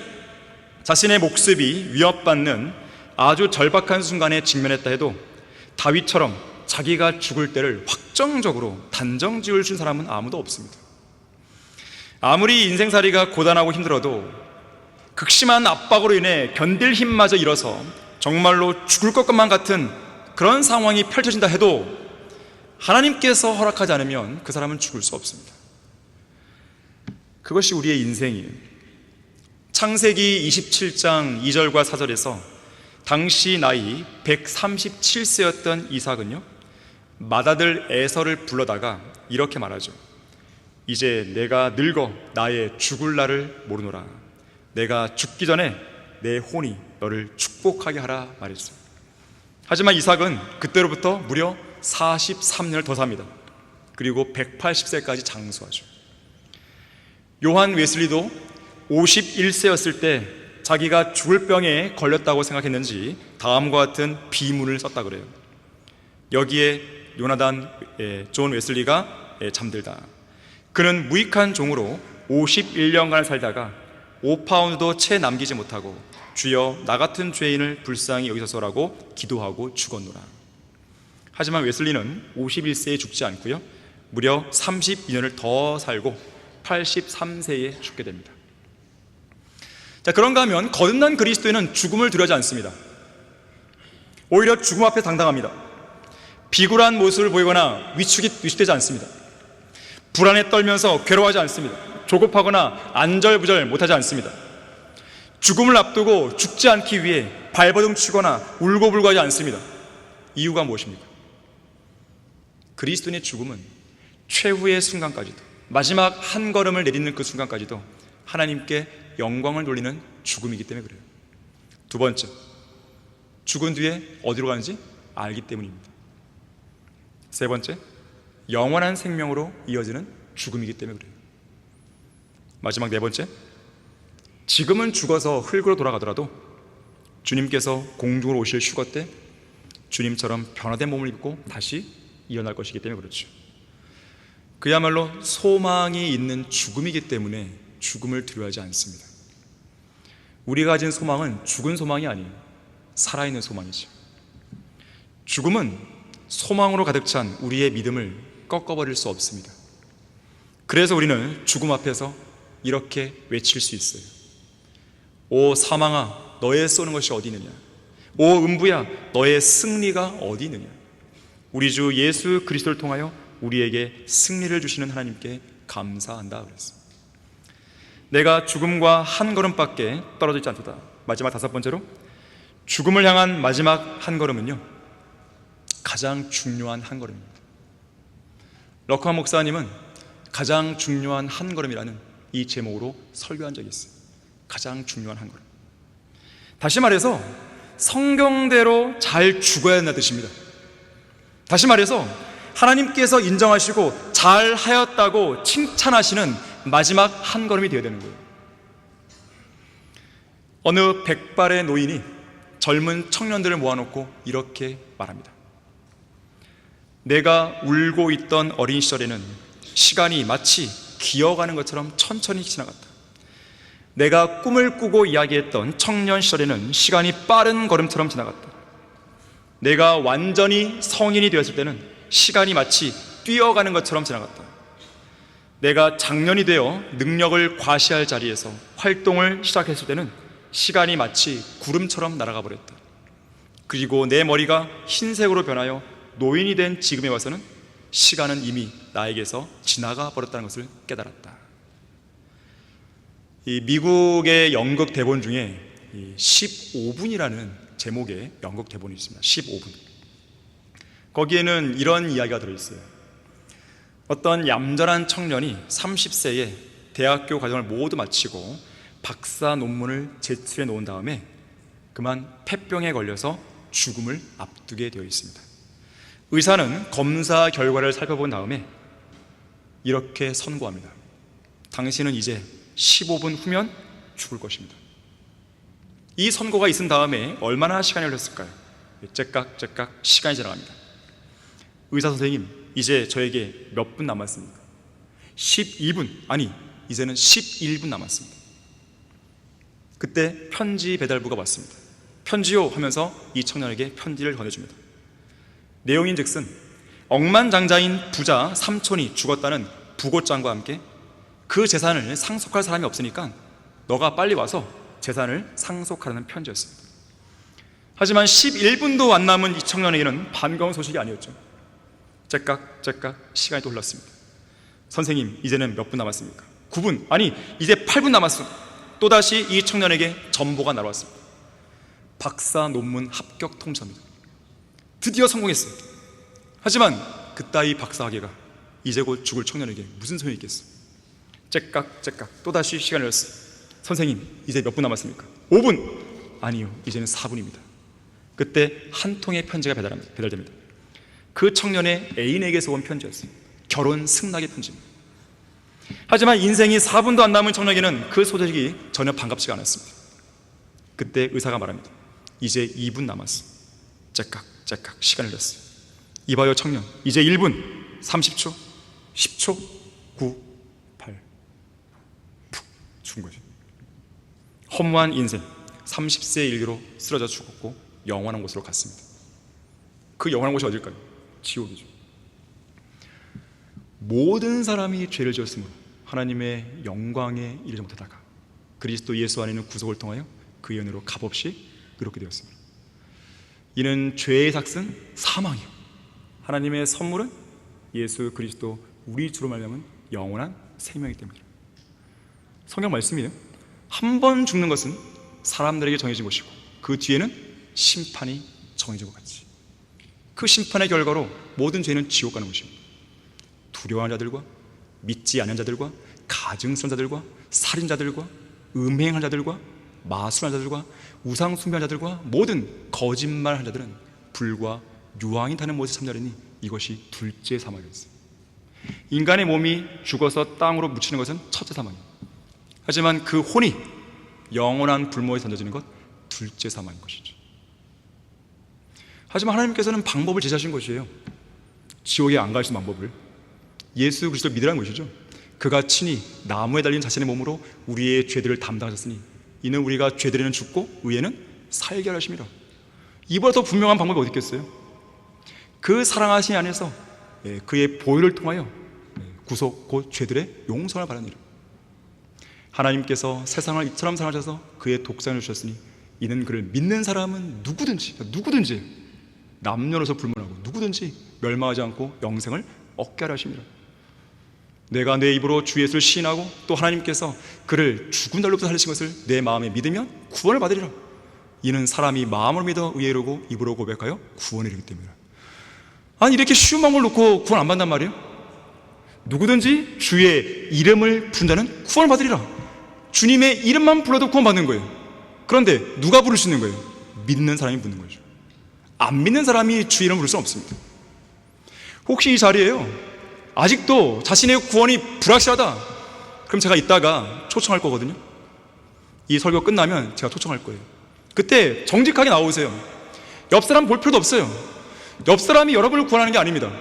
Speaker 1: 자신의 목숨이 위협받는 아주 절박한 순간에 직면했다 해도 다윗처럼 자기가 죽을 때를 확정적으로 단정 지을 준 사람은 아무도 없습니다. 아무리 인생살이가 고단하고 힘들어도 극심한 압박으로 인해 견딜 힘마저 잃어서 정말로 죽을 것만 같은 그런 상황이 펼쳐진다 해도 하나님께서 허락하지 않으면 그 사람은 죽을 수 없습니다. 그것이 우리의 인생이에요. 창세기 27장 2절과 4절에서 당시 나이 137세였던 이삭은요, 맏아들 에서를 불러다가 이렇게 말하죠. 이제 내가 늙어 나의 죽을 날을 모르노라. 내가 죽기 전에 내 혼이 너를 축복하게 하라 말했어요. 하지만 이삭은 그때로부터 무려 43년을 더 삽니다. 그리고 180세까지 장수하죠. 요한 웨슬리도 51세였을 때 자기가 죽을 병에 걸렸다고 생각했는지 다음과 같은 비문을 썼다 그래요. 여기에 요나단 존 웨슬리가 잠들다. 그는 무익한 종으로 51년간 살다가 5파운드도 채 남기지 못하고 주여 나 같은 죄인을 불쌍히 여기소서라고 기도하고 죽었노라. 하지만 웨슬리는 51세에 죽지 않고요, 무려 32년을 더 살고 83세에 죽게 됩니다. 자, 그런가 하면 거듭난 그리스도인은 죽음을 두려워하지 않습니다. 오히려 죽음 앞에 당당합니다. 비굴한 모습을 보이거나 위축되지 않습니다. 불안에 떨면서 괴로워하지 않습니다. 조급하거나 안절부절 못하지 않습니다. 죽음을 앞두고 죽지 않기 위해 발버둥 치거나 울고불고하지 않습니다. 이유가 무엇입니까? 그리스도인의 죽음은 최후의 순간까지도, 마지막 한 걸음을 내딛는 그 순간까지도 하나님께 영광을 돌리는 죽음이기 때문에 그래요. 두 번째, 죽은 뒤에 어디로 가는지 알기 때문입니다. 세 번째, 영원한 생명으로 이어지는 죽음이기 때문에 그래요. 마지막 네 번째, 지금은 죽어서 흙으로 돌아가더라도 주님께서 공중으로 오실 휴거 때 주님처럼 변화된 몸을 입고 다시 일어날 것이기 때문에 그렇죠. 그야말로 소망이 있는 죽음이기 때문에 죽음을 두려워하지 않습니다. 우리가 가진 소망은 죽은 소망이 아니에요. 살아있는 소망이죠. 죽음은 소망으로 가득 찬 우리의 믿음을 꺾어버릴 수 없습니다. 그래서 우리는 죽음 앞에서 이렇게 외칠 수 있어요. 오 사망아, 너의 쏘는 것이 어디 있느냐? 오 음부야, 너의 승리가 어디 있느냐? 우리 주 예수 그리스도를 통하여 우리에게 승리를 주시는 하나님께 감사한다 그랬습니다. 내가 죽음과 한 걸음밖에 떨어져 있지 않도다. 마지막 다섯 번째로, 죽음을 향한 마지막 한 걸음은요, 가장 중요한 한 걸음입니다. 러커 목사님은 가장 중요한 한 걸음이라는 이 제목으로 설교한 적이 있어요. 가장 중요한 한 걸음. 다시 말해서 성경대로 잘 죽어야 한다는 뜻입니다. 다시 말해서 하나님께서 인정하시고 잘 하였다고 칭찬하시는 마지막 한 걸음이 되어야 되는 거예요. 어느 백발의 노인이 젊은 청년들을 모아놓고 이렇게 말합니다. 내가 울고 있던 어린 시절에는 시간이 마치 기어가는 것처럼 천천히 지나갔다. 내가 꿈을 꾸고 이야기했던 청년 시절에는 시간이 빠른 걸음처럼 지나갔다. 내가 완전히 성인이 되었을 때는 시간이 마치 뛰어가는 것처럼 지나갔다. 내가 장년이 되어 능력을 과시할 자리에서 활동을 시작했을 때는 시간이 마치 구름처럼 날아가 버렸다. 그리고 내 머리가 흰색으로 변하여 노인이 된 지금에 와서는 시간은 이미 나에게서 지나가 버렸다는 것을 깨달았다. 이 미국의 연극 대본 중에 15분이라는 제목의 연극 대본이 있습니다. 15분. 거기에는 이런 이야기가 들어있어요. 어떤 얌전한 청년이 30세에 대학교 과정을 모두 마치고 박사 논문을 제출해 놓은 다음에 그만 폐병에 걸려서 죽음을 앞두게 되어 있습니다. 의사는 검사 결과를 살펴본 다음에 이렇게 선고합니다. 당신은 이제 15분 후면 죽을 것입니다. 이 선고가 있은 다음에 얼마나 시간이 흘렀을까요? 째깍째깍 시간이 지나갑니다. 의사 선생님, 이제 저에게 몇 분 남았습니까? 12분, 아니 이제는 11분 남았습니다. 그때 편지 배달부가 왔습니다. 편지요 하면서 이 청년에게 편지를 건네줍니다. 내용인즉슨 억만장자인 부자 삼촌이 죽었다는 부고장과 함께 그 재산을 상속할 사람이 없으니까 너가 빨리 와서 재산을 상속하라는 편지였습니다. 하지만 11분도 안 남은 이 청년에게는 반가운 소식이 아니었죠. 째깍째깍 시간이 또 흘렀습니다. 선생님, 이제는 몇 분 남았습니까? 9분, 아니 이제 8분 남았습니다. 또다시 이 청년에게 전보가 날아왔습니다. 박사 논문 합격 통지서입니다. 드디어 성공했어요. 하지만 그따위 박사학예가 이제 곧 죽을 청년에게 무슨 소용이 있겠어? 째깍째깍 또다시 시간을 흘렸어요. 선생님, 이제 몇 분 남았습니까? 5분! 아니요, 이제는 4분입니다. 그때 한 통의 편지가 배달됩니다. 그 청년의 애인에게서 온 편지였어요. 결혼 승낙의 편지입니다. 하지만 인생이 4분도 안 남은 청년에게는 그 소식이 전혀 반갑지가 않았습니다. 그때 의사가 말합니다. 이제 2분 남았어. 째깍째깍 시간을 흘렸어요. 이봐요 청년, 이제 1분, 30초, 10초, 9, 8 푹 죽은 거죠. 허무한 인생, 30세의 인류로 쓰러져 죽었고 영원한 곳으로 갔습니다. 그 영원한 곳이 어딜까요? 지옥이죠. 모든 사람이 죄를 지었으므로 하나님의 영광에 이르지 못하다가 그리스도 예수 안에 있는 구속을 통하여 그의 은혜로 값없이 의롭게 되었습니다. 이는 죄의 삭은 사망이요, 하나님의 선물은 예수 그리스도 우리 주로 말하면 영원한 생명이기 때문입니다. 성경 말씀이에요. 한 번 죽는 것은 사람들에게 정해진 것이고 그 뒤에는 심판이 정해진 것 같이 그 심판의 결과로 모든 죄는 지옥 가는 것입니다. 두려워하는 자들과 믿지 않는 자들과 가증스러운 자들과 살인자들과 음행하는 자들과 마술하는 자들과 우상 숭배하는 자들과 모든 거짓말하는 자들은 불과 유황이 타는 못에 참자리니 이것이 둘째 사망이었어요. 인간의 몸이 죽어서 땅으로 묻히는 것은 첫째 사망이에요. 하지만 그 혼이 영원한 불모에 던져지는 것, 둘째 사망인 것이죠. 하지만 하나님께서는 방법을 제시하신 것이에요. 지옥에 안 갈 수 있는 방법을. 예수 그리스도를 믿으라는 것이죠. 그가 친히 나무에 달린 자신의 몸으로 우리의 죄들을 담당하셨으니 이는 우리가 죄들에는 죽고 의에는 살게 하심이라. 이보다 더 분명한 방법이 어디 있겠어요? 그 사랑하신 안에서 그의 보혈을 통하여 구속 곧 죄들의 용서를 바라니라. 하나님께서 세상을 이처럼 사랑하셔서 그의 독생을 주셨으니 이는 그를 믿는 사람은 누구든지 남녀노소 불문하고 누구든지 멸망하지 않고 영생을 얻게 하라 하십니다. 내가 내 입으로 주 예수를 시인하고 또 하나님께서 그를 죽은 날로부터 살리신 것을 내 마음에 믿으면 구원을 받으리라. 이는 사람이 마음으로 믿어 의에 이르고 입으로 고백하여 구원에 이르기 때문이라. 아니 이렇게 쉬운 방법을 놓고 구원 안 받단 말이에요? 누구든지 주의 이름을 부른다는 구원을 받으리라. 주님의 이름만 불러도 구원받는 거예요. 그런데 누가 부를 수 있는 거예요? 믿는 사람이 부르는 거죠. 안 믿는 사람이 주 이름을 부를 수는 없습니다. 혹시 이 자리에요 아직도 자신의 구원이 불확실하다, 그럼 제가 이따가 초청할 거거든요. 이 설교 끝나면 제가 초청할 거예요. 그때 정직하게 나오세요. 옆 사람 볼 필요도 없어요. 옆 사람이 여러분을 구원하는 게 아닙니다.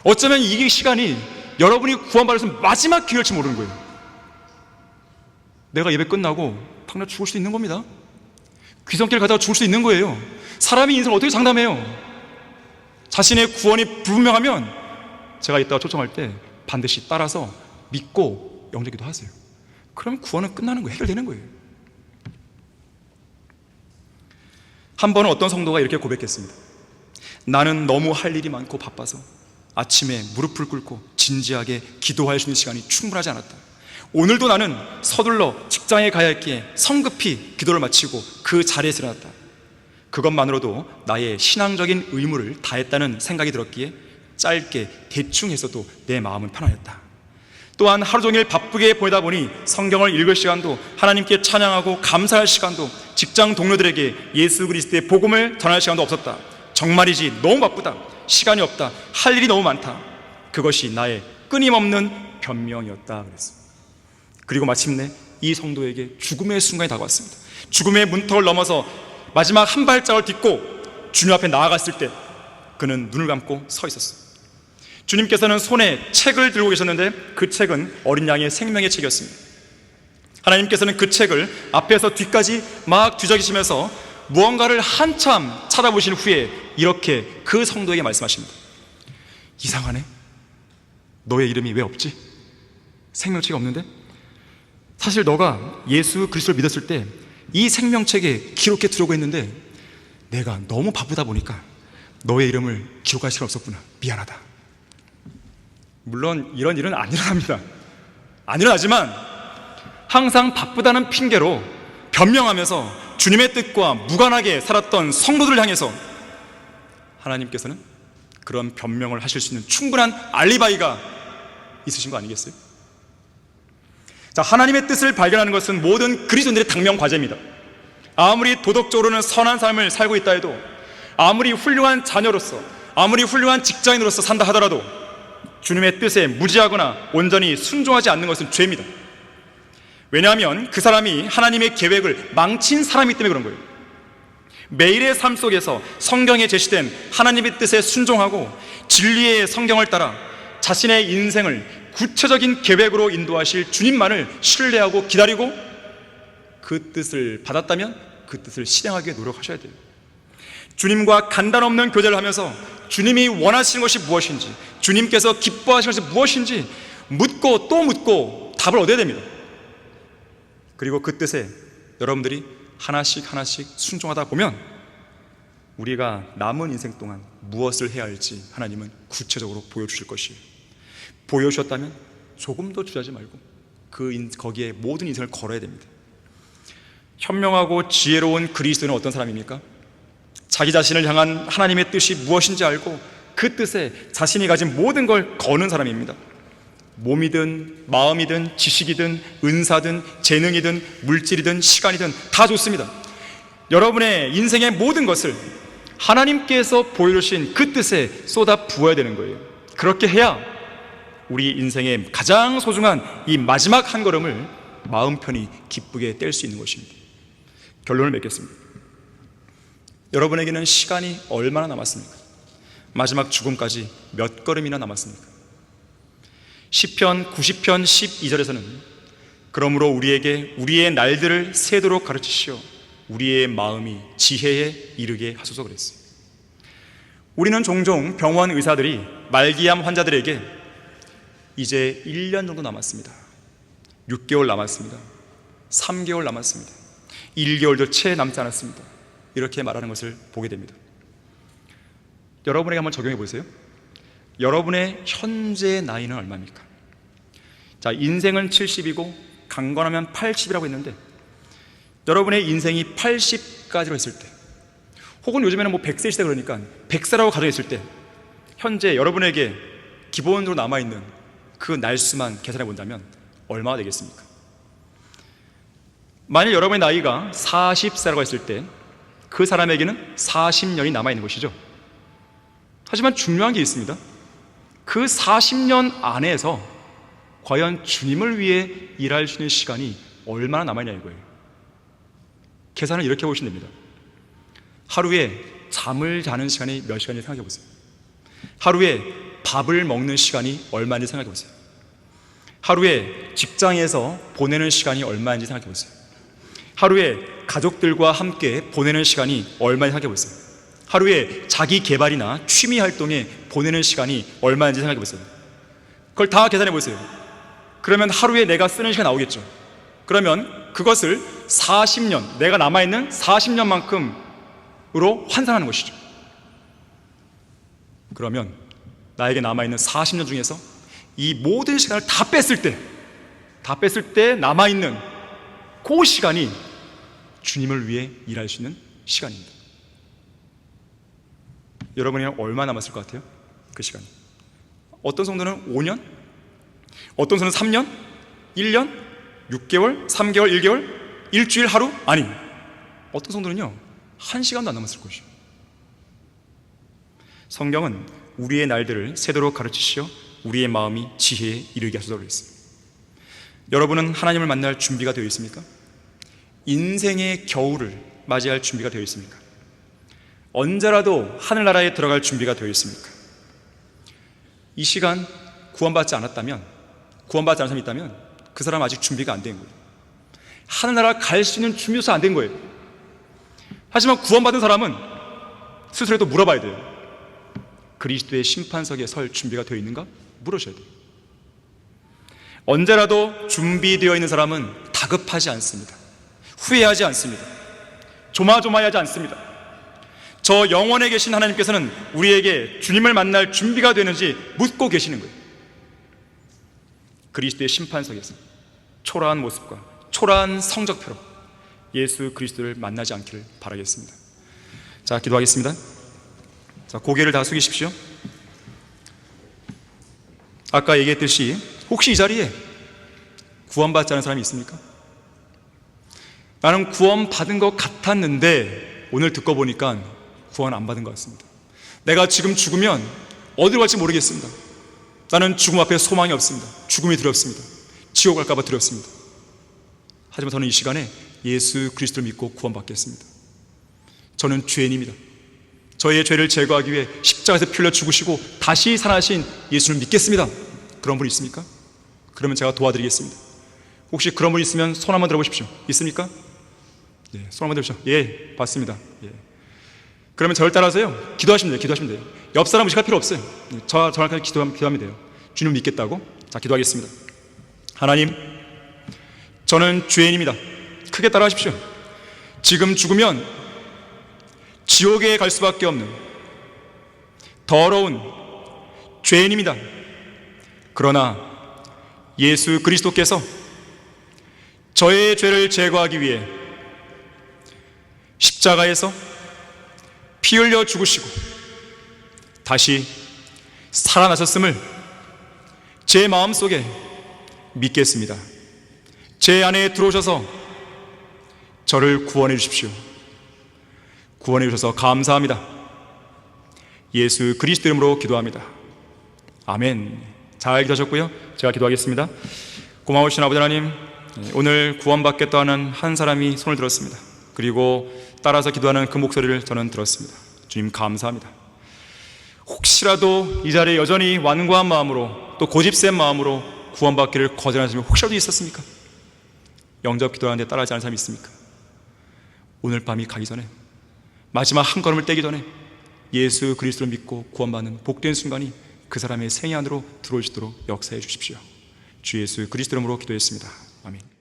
Speaker 1: 어쩌면 이 시간이 여러분이 구원받을 수 있는 마지막 기회일지 모르는 거예요. 내가 예배 끝나고 당장 죽을 수도 있는 겁니다. 귀성길 가다가 죽을 수 있는 거예요. 사람이 인생을 어떻게 장담해요? 자신의 구원이 불분명하면 제가 이따가 초청할 때 반드시 따라서 믿고 영접기도 하세요. 그러면 구원은 끝나는 거예요. 해결되는 거예요. 한 번은 어떤 성도가 이렇게 고백했습니다. 나는 너무 할 일이 많고 바빠서 아침에 무릎을 꿇고 진지하게 기도할 수 있는 시간이 충분하지 않았다. 오늘도 나는 서둘러 직장에 가야 했기에 성급히 기도를 마치고 그 자리에서 일어났다. 그것만으로도 나의 신앙적인 의무를 다했다는 생각이 들었기에 짧게 대충 했어도 내 마음은 편안했다. 또한 하루 종일 바쁘게 보내다 보니 성경을 읽을 시간도, 하나님께 찬양하고 감사할 시간도, 직장 동료들에게 예수 그리스도의 복음을 전할 시간도 없었다. 정말이지 너무 바쁘다. 시간이 없다. 할 일이 너무 많다. 그것이 나의 끊임없는 변명이었다 그랬습니다. 그리고 마침내 이 성도에게 죽음의 순간이 다가왔습니다. 죽음의 문턱을 넘어서 마지막 한 발짝을 딛고 주님 앞에 나아갔을 때 그는 눈을 감고 서 있었어요. 주님께서는 손에 책을 들고 계셨는데 그 책은 어린 양의 생명의 책이었습니다. 하나님께서는 그 책을 앞에서 뒤까지 막 뒤적이시면서 무언가를 한참 찾아보신 후에 이렇게 그 성도에게 말씀하십니다. 이상하네. 너의 이름이 왜 없지? 생명책이 없는데? 사실 너가 예수 그리스도를 믿었을 때 이 생명책에 기록해 두려고 했는데 내가 너무 바쁘다 보니까 너의 이름을 기록할 시간 없었구나. 미안하다. 물론 이런 일은 안 일어납니다. 안 일어나지만 항상 바쁘다는 핑계로 변명하면서 주님의 뜻과 무관하게 살았던 성도들을 향해서 하나님께서는 그런 변명을 하실 수 있는 충분한 알리바이가 있으신 거 아니겠어요? 자, 하나님의 뜻을 발견하는 것은 모든 그리스도인들의 당면 과제입니다. 아무리 도덕적으로는 선한 삶을 살고 있다 해도, 아무리 훌륭한 자녀로서, 아무리 훌륭한 직장인으로서 산다 하더라도 주님의 뜻에 무지하거나 온전히 순종하지 않는 것은 죄입니다. 왜냐하면 그 사람이 하나님의 계획을 망친 사람이기 때문에 그런 거예요. 매일의 삶 속에서 성경에 제시된 하나님의 뜻에 순종하고 진리의 성경을 따라 자신의 인생을 구체적인 계획으로 인도하실 주님만을 신뢰하고 기다리고 그 뜻을 받았다면 그 뜻을 실행하기 위해 노력하셔야 돼요. 주님과 간단 없는 교제를 하면서 주님이 원하시는 것이 무엇인지, 주님께서 기뻐하시는 것이 무엇인지 묻고 또 묻고 답을 얻어야 됩니다. 그리고 그 뜻에 여러분들이 하나씩 하나씩 순종하다 보면 우리가 남은 인생 동안 무엇을 해야 할지 하나님은 구체적으로 보여주실 것이에요. 보여주셨다면 조금 더 주저하지 말고 거기에 모든 인생을 걸어야 됩니다. 현명하고 지혜로운 그리스도인은 어떤 사람입니까? 자기 자신을 향한 하나님의 뜻이 무엇인지 알고 그 뜻에 자신이 가진 모든 걸 거는 사람입니다. 몸이든 마음이든 지식이든 은사든 재능이든 물질이든 시간이든 다 좋습니다. 여러분의 인생의 모든 것을 하나님께서 보여주신 그 뜻에 쏟아 부어야 되는 거예요. 그렇게 해야 우리 인생의 가장 소중한 이 마지막 한 걸음을 마음 편히 기쁘게 뗄 수 있는 것입니다. 결론을 맺겠습니다. 여러분에게는 시간이 얼마나 남았습니까? 마지막 죽음까지 몇 걸음이나 남았습니까? 시편 90편 12절에서는 그러므로 우리에게 우리의 날들을 세도록 가르치시오 우리의 마음이 지혜에 이르게 하소서 그랬어요. 우리는 종종 병원 의사들이 말기암 환자들에게 이제 1년 정도 남았습니다, 6개월 남았습니다, 3개월 남았습니다, 1개월도 채 남지 않았습니다, 이렇게 말하는 것을 보게 됩니다. 여러분에게 한번 적용해 보세요. 여러분의 현재 나이는 얼마입니까? 자, 인생은 70이고 강건하면 80이라고 했는데 여러분의 인생이 80까지로 했을 때, 혹은 요즘에는 100세 시대 그러니까 100세라고 가정했을 때 현재 여러분에게 기본으로 남아있는 그 날수만 계산해 본다면 얼마가 되겠습니까? 만일 여러분의 나이가 40세라고 했을 때 그 사람에게는 40년이 남아있는 것이죠. 하지만 중요한 게 있습니다. 그 40년 안에서 과연 주님을 위해 일할 수 있는 시간이 얼마나 남아있냐 이거예요. 계산을 이렇게 보시면 됩니다. 하루에 잠을 자는 시간이 몇 시간인지 생각해 보세요. 하루에 밥을 먹는 시간이 얼마인지 생각해 보세요. 하루에 직장에서 보내는 시간이 얼마인지 생각해 보세요. 하루에 가족들과 함께 보내는 시간이 얼마인지 생각해 보세요. 하루에 자기 개발이나 취미 활동에 보내는 시간이 얼마인지 생각해 보세요. 그걸 다 계산해 보세요. 그러면 하루에 내가 쓰는 시간 나오겠죠. 그러면 그것을 40년, 내가 남아있는 40년만큼으로 환산하는 것이죠. 그러면 나에게 남아있는 40년 중에서 이 모든 시간을 다 뺐을 때 남아있는 그 시간이 주님을 위해 일할 수 있는 시간입니다. 여러분이 얼마 남았을 것 같아요? 그 시간이. 어떤 성도는 5년? 어떤 성도는 3년? 1년? 6개월? 3개월? 1개월? 일주일? 하루? 아니, 어떤 성도는요 1시간도 안 남았을 것이요. 성경은 우리의 날들을 세도록 가르치시어 우리의 마음이 지혜에 이르게 하소서 그랬습니다. 여러분은 하나님을 만날 준비가 되어 있습니까? 인생의 겨울을 맞이할 준비가 되어 있습니까? 언제라도 하늘나라에 들어갈 준비가 되어 있습니까? 이 시간 구원받지 않았다면, 구원받지 않은 사람이 있다면 그 사람 아직 준비가 안 된 거예요. 하늘나라 갈 수 있는 준비조차 안 된 거예요. 하지만 구원받은 사람은 스스로도 물어봐야 돼요. 그리스도의 심판석에 설 준비가 되어 있는가? 물으셔야 돼요. 언제라도 준비되어 있는 사람은 다급하지 않습니다. 후회하지 않습니다. 조마조마하지 않습니다. 저 영원에 계신 하나님께서는 우리에게 주님을 만날 준비가 되는지 묻고 계시는 거예요. 그리스도의 심판석에서 초라한 모습과 초라한 성적표로 예수 그리스도를 만나지 않기를 바라겠습니다. 자, 기도하겠습니다. 자, 고개를 다 숙이십시오. 아까 얘기했듯이 혹시 이 자리에 구원받지 않은 사람이 있습니까? 나는 구원받은 것 같았는데 오늘 듣고 보니까 구원 안 받은 것 같습니다. 내가 지금 죽으면 어디로 갈지 모르겠습니다. 나는 죽음 앞에 소망이 없습니다. 죽음이 두렵습니다. 지옥 갈까 봐 두렵습니다. 하지만 저는 이 시간에 예수 그리스도를 믿고 구원받겠습니다. 저는 죄인입니다. 저의 죄를 제거하기 위해 십자가에서 피 흘려 죽으시고 다시 살아나신 예수를 믿겠습니다. 그런 분 있습니까? 그러면 제가 도와드리겠습니다. 혹시 그런 분 있으면 손 한번 들어보십시오. 있습니까? 예, 손 한번 들어보십시오. 예, 받습니다. 예. 그러면 저를 따라서요, 기도하시면 돼요. 기도하시면 돼요. 옆 사람 의식할 필요 없어요. 저랑 그냥 기도하면 돼요. 주님 믿겠다고. 자, 기도하겠습니다. 하나님, 저는 죄인입니다. 크게 따라하십시오. 지금 죽으면 지옥에 갈 수밖에 없는 더러운 죄인입니다. 그러나 예수 그리스도께서 저의 죄를 제거하기 위해 십자가에서 피 흘려 죽으시고 다시 살아나셨음을 제 마음속에 믿겠습니다. 제 안에 들어오셔서 저를 구원해 주십시오. 구원해 주셔서 감사합니다. 예수 그리스도 이름으로 기도합니다. 아멘. 잘 기도하셨고요. 제가 기도하겠습니다. 고마우신 아버지 하나님, 오늘 구원받겠다 하는 한 사람이 손을 들었습니다. 그리고 따라서 기도하는 그 목소리를 저는 들었습니다. 주님 감사합니다. 혹시라도 이 자리에 여전히 완고한 마음으로 또 고집센 마음으로 구원받기를 거절하시는 분이 혹시라도 있었습니까? 영접 기도하는데 따라하지 않은 사람이 있습니까? 오늘 밤이 가기 전에, 마지막 한 걸음을 떼기 전에 예수 그리스도를 믿고 구원받는 복된 순간이 그 사람의 생애 안으로 들어올 수 있도록 역사해 주십시오. 주 예수 그리스도 이름으로 기도했습니다. 아멘.